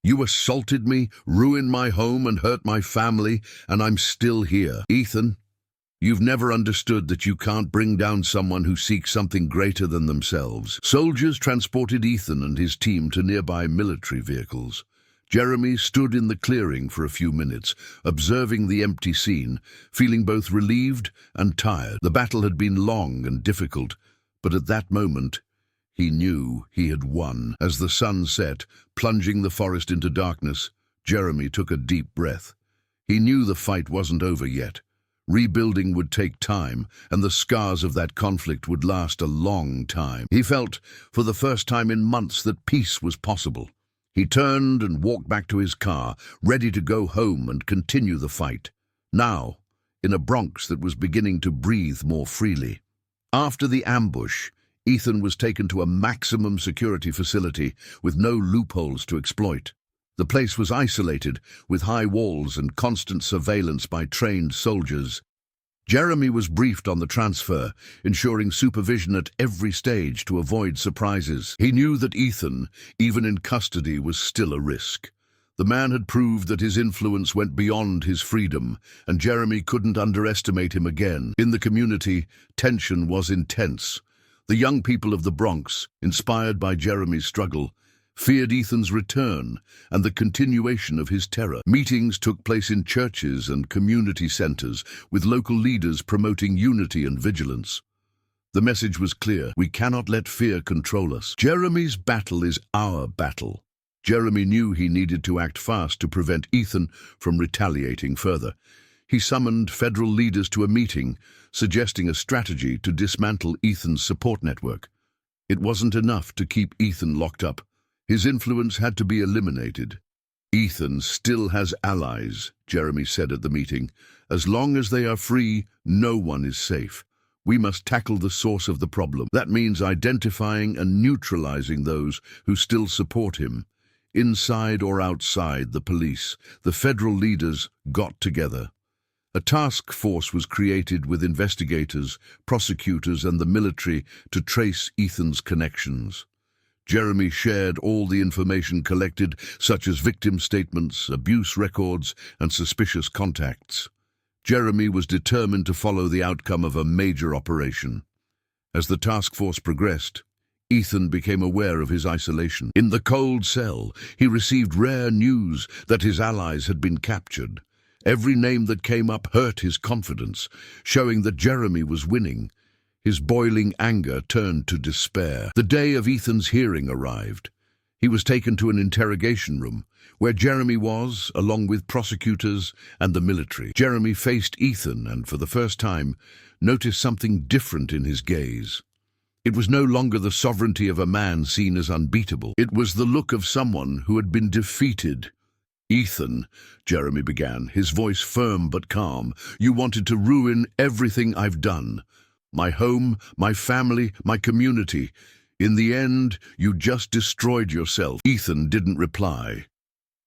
"You assaulted me, ruined my home, and hurt my family, and I'm still here. Ethan, you've never understood that you can't bring down someone who seeks something greater than themselves." Soldiers transported Ethan and his team to nearby military vehicles. Jeremy stood in the clearing for a few minutes, observing the empty scene, feeling both relieved and tired. The battle had been long and difficult, but at that moment, he knew he had won. As the sun set, plunging the forest into darkness, Jeremy took a deep breath. He knew the fight wasn't over yet. Rebuilding would take time, and the scars of that conflict would last a long time. He felt, for the first time in months, that peace was possible. He turned and walked back to his car, ready to go home and continue the fight. Now, in a Bronx that was beginning to breathe more freely. After the ambush, Ethan was taken to a maximum security facility with no loopholes to exploit. The place was isolated, with high walls and constant surveillance by trained soldiers. Jeremy was briefed on the transfer, ensuring supervision at every stage to avoid surprises. He knew that Ethan, even in custody, was still a risk. The man had proved that his influence went beyond his freedom, and Jeremy couldn't underestimate him again. In the community, tension was intense. The young people of the Bronx, inspired by Jeremy's struggle, feared Ethan's return and the continuation of his terror. Meetings took place in churches and community centers, with local leaders promoting unity and vigilance. The message was clear: we cannot let fear control us. Jeremy's battle is our battle. Jeremy knew he needed to act fast to prevent Ethan from retaliating further. He summoned federal leaders to a meeting, suggesting a strategy to dismantle Ethan's support network. It wasn't enough to keep Ethan locked up. His influence had to be eliminated. "Ethan still has allies," Jeremy said at the meeting. "As long as they are free, no one is safe. We must tackle the source of the problem. That means identifying and neutralizing those who still support him. Inside or outside the police, the federal leaders got together. A task force was created with investigators, prosecutors, and the military to trace Ethan's connections. Jeremy shared all the information collected, such as victim statements, abuse records, and suspicious contacts. Jeremy was determined to follow the outcome of a major operation. As the task force progressed, Ethan became aware of his isolation. In the cold cell, he received rare news that his allies had been captured. Every name that came up hurt his confidence, showing that Jeremy was winning. His boiling anger turned to despair. The day of Ethan's hearing arrived. He was taken to an interrogation room, where Jeremy was, along with prosecutors and the military. Jeremy faced Ethan and, for the first time, noticed something different in his gaze. It was no longer the sovereignty of a man seen as unbeatable. It was the look of someone who had been defeated. "Ethan," Jeremy began, his voice firm but calm, "you wanted to ruin everything I've done. My home, my family, my community. In the end, you just destroyed yourself." Ethan didn't reply.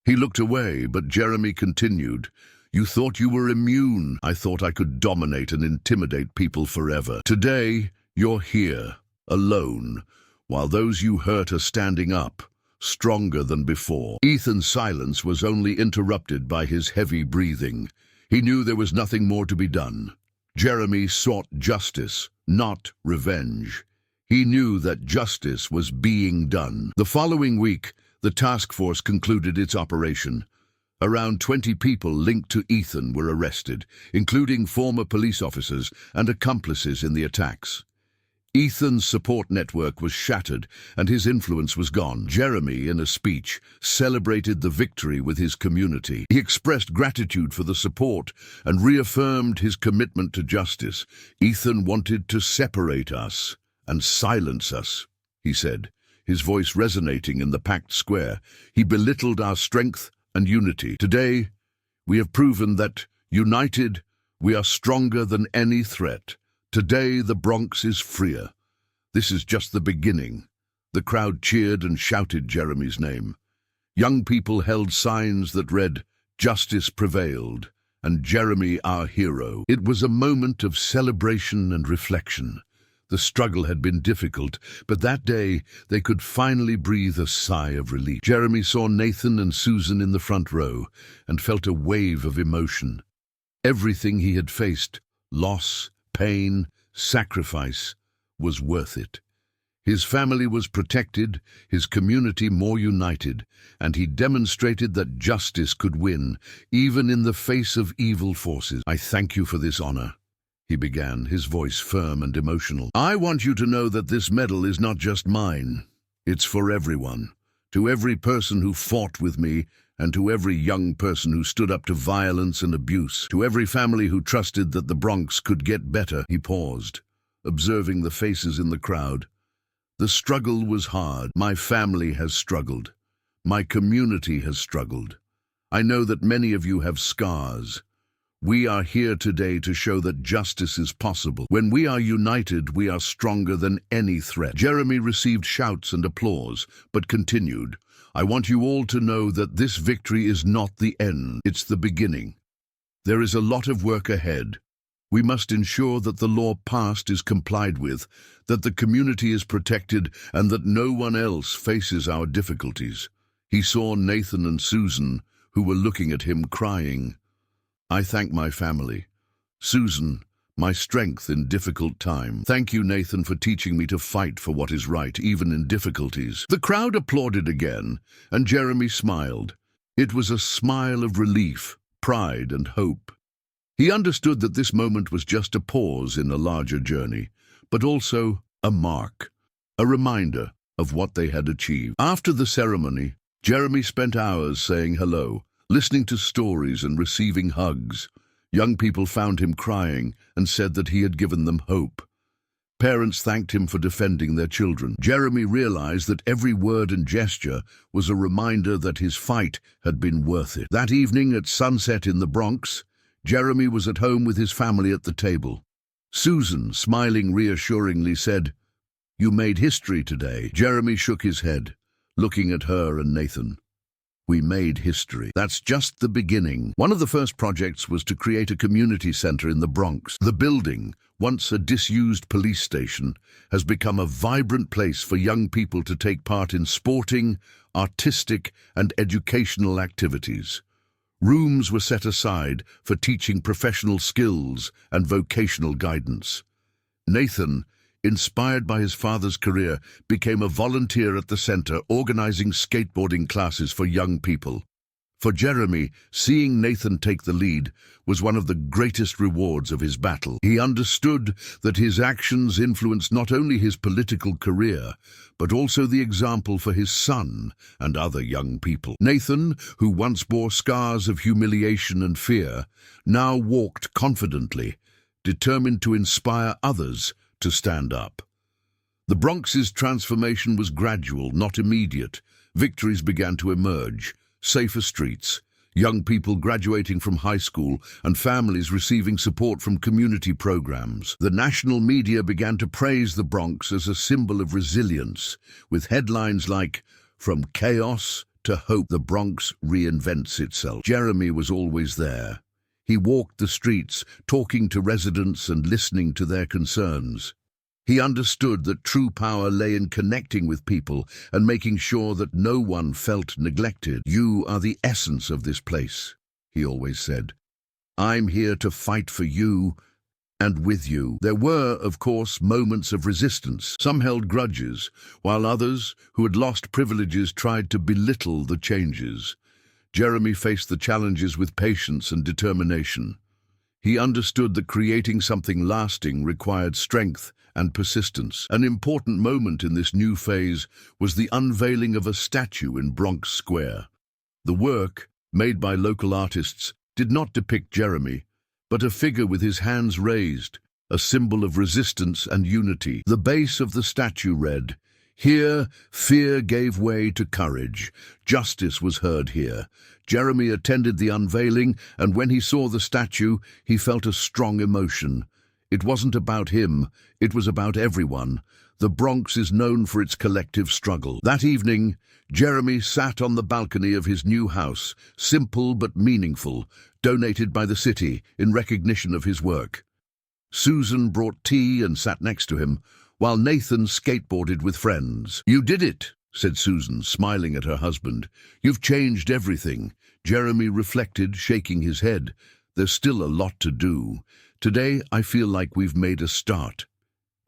He looked away, but Jeremy continued. "You thought you were immune. I thought I could dominate and intimidate people forever. Today, you're here, alone, while those you hurt are standing up, stronger than before." Ethan's silence was only interrupted by his heavy breathing. He knew there was nothing more to be done. Jeremy sought justice, not revenge. He knew that justice was being done. The following week, the task force concluded its operation. Around 20 people linked to Ethan were arrested, including former police officers and accomplices in the attacks. Ethan's support network was shattered, and his influence was gone. Jeremy, in a speech, celebrated the victory with his community. He expressed gratitude for the support and reaffirmed his commitment to justice. "Ethan wanted to separate us and silence us," he said, his voice resonating in the packed square. "He belittled our strength and unity. Today, we have proven that, united, we are stronger than any threat. Today the Bronx is freer. This is just the beginning. The crowd cheered and shouted Jeremy's name. Young people held signs that read, "Justice prevailed," and "Jeremy, our hero." It was a moment of celebration and reflection. The struggle had been difficult, but that day they could finally breathe a sigh of relief. Jeremy saw Nathan and Susan in the front row and felt a wave of emotion. Everything he had faced, loss, pain, sacrifice, was worth it. His family was protected, his community more united, and he demonstrated that justice could win, even in the face of evil forces. "I thank you for this honor," he began, his voice firm and emotional. "I want you to know that this medal is not just mine. It's for everyone. To every person who fought with me, and to every young person who stood up to violence and abuse. To every family who trusted that the Bronx could get better." He paused, observing the faces in the crowd. "The struggle was hard. My family has struggled. My community has struggled. I know that many of you have scars. We are here today to show that justice is possible. When we are united, we are stronger than any threat." Jeremy received shouts and applause, but continued, "I want you all to know that this victory is not the end. It's the beginning. There is a lot of work ahead. We must ensure that the law passed is complied with, that the community is protected, and that no one else faces our difficulties." He saw Nathan and Susan, who were looking at him crying. "I thank my family. Susan, my strength in difficult time. Thank you, Nathan, for teaching me to fight for what is right, even in difficulties." The crowd applauded again, and Jeremy smiled. It was a smile of relief, pride, and hope. He understood that this moment was just a pause in a larger journey, but also a mark, a reminder of what they had achieved. After the ceremony, Jeremy spent hours saying hello, listening to stories and receiving hugs. Young people found him crying and said that he had given them hope. Parents thanked him for defending their children. Jeremy realized that every word and gesture was a reminder that his fight had been worth it. That evening at sunset in the Bronx, Jeremy was at home with his family at the table. Susan, smiling reassuringly, said, "You made history today." Jeremy shook his head, looking at her and Nathan. "We made history. That's just the beginning." One of the first projects was to create a community center in the Bronx. The building, once a disused police station, has become a vibrant place for young people to take part in sporting, artistic, and educational activities. Rooms were set aside for teaching professional skills and vocational guidance. Nathan, inspired by his father's career, became a volunteer at the center, organizing skateboarding classes for young people. For Jeremy, seeing Nathan take the lead was one of the greatest rewards of his battle. He understood that his actions influenced not only his political career, but also the example for his son and other young people. Nathan, who once bore scars of humiliation and fear, now walked confidently, determined to inspire others to stand up. The Bronx's transformation was gradual, not immediate. Victories began to emerge. Safer streets, young people graduating from high school, and families receiving support from community programs. The national media began to praise the Bronx as a symbol of resilience, with headlines like, "From chaos to hope, the Bronx reinvents itself." Jeremy was always there. He walked the streets, talking to residents and listening to their concerns. He understood that true power lay in connecting with people and making sure that no one felt neglected. "You are the essence of this place," he always said. "I'm here to fight for you and with you." There were, of course, moments of resistance. Some held grudges, while others, who had lost privileges, tried to belittle the changes. Jeremy faced the challenges with patience and determination. He understood that creating something lasting required strength and persistence. An important moment in this new phase was the unveiling of a statue in Bronx Square. The work, made by local artists, did not depict Jeremy, but a figure with his hands raised, a symbol of resistance and unity. The base of the statue read, "Here, fear gave way to courage. Justice was heard here." Jeremy attended the unveiling, and when he saw the statue, he felt a strong emotion. It wasn't about him, it was about everyone. The Bronx is known for its collective struggle. That evening, Jeremy sat on the balcony of his new house, simple but meaningful, donated by the city in recognition of his work. Susan brought tea and sat next to him, while Nathan skateboarded with friends. "You did it," said Susan, smiling at her husband. "You've changed everything." Jeremy reflected, shaking his head. "There's still a lot to do. Today, I feel like we've made a start."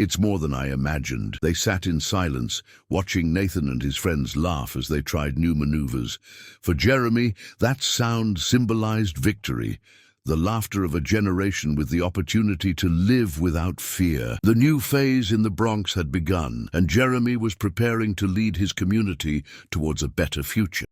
"It's more than I imagined." They sat in silence, watching Nathan and his friends laugh as they tried new maneuvers. For Jeremy, that sound symbolized victory, the laughter of a generation with the opportunity to live without fear. The new phase in the Bronx had begun, and Jeremy was preparing to lead his community towards a better future.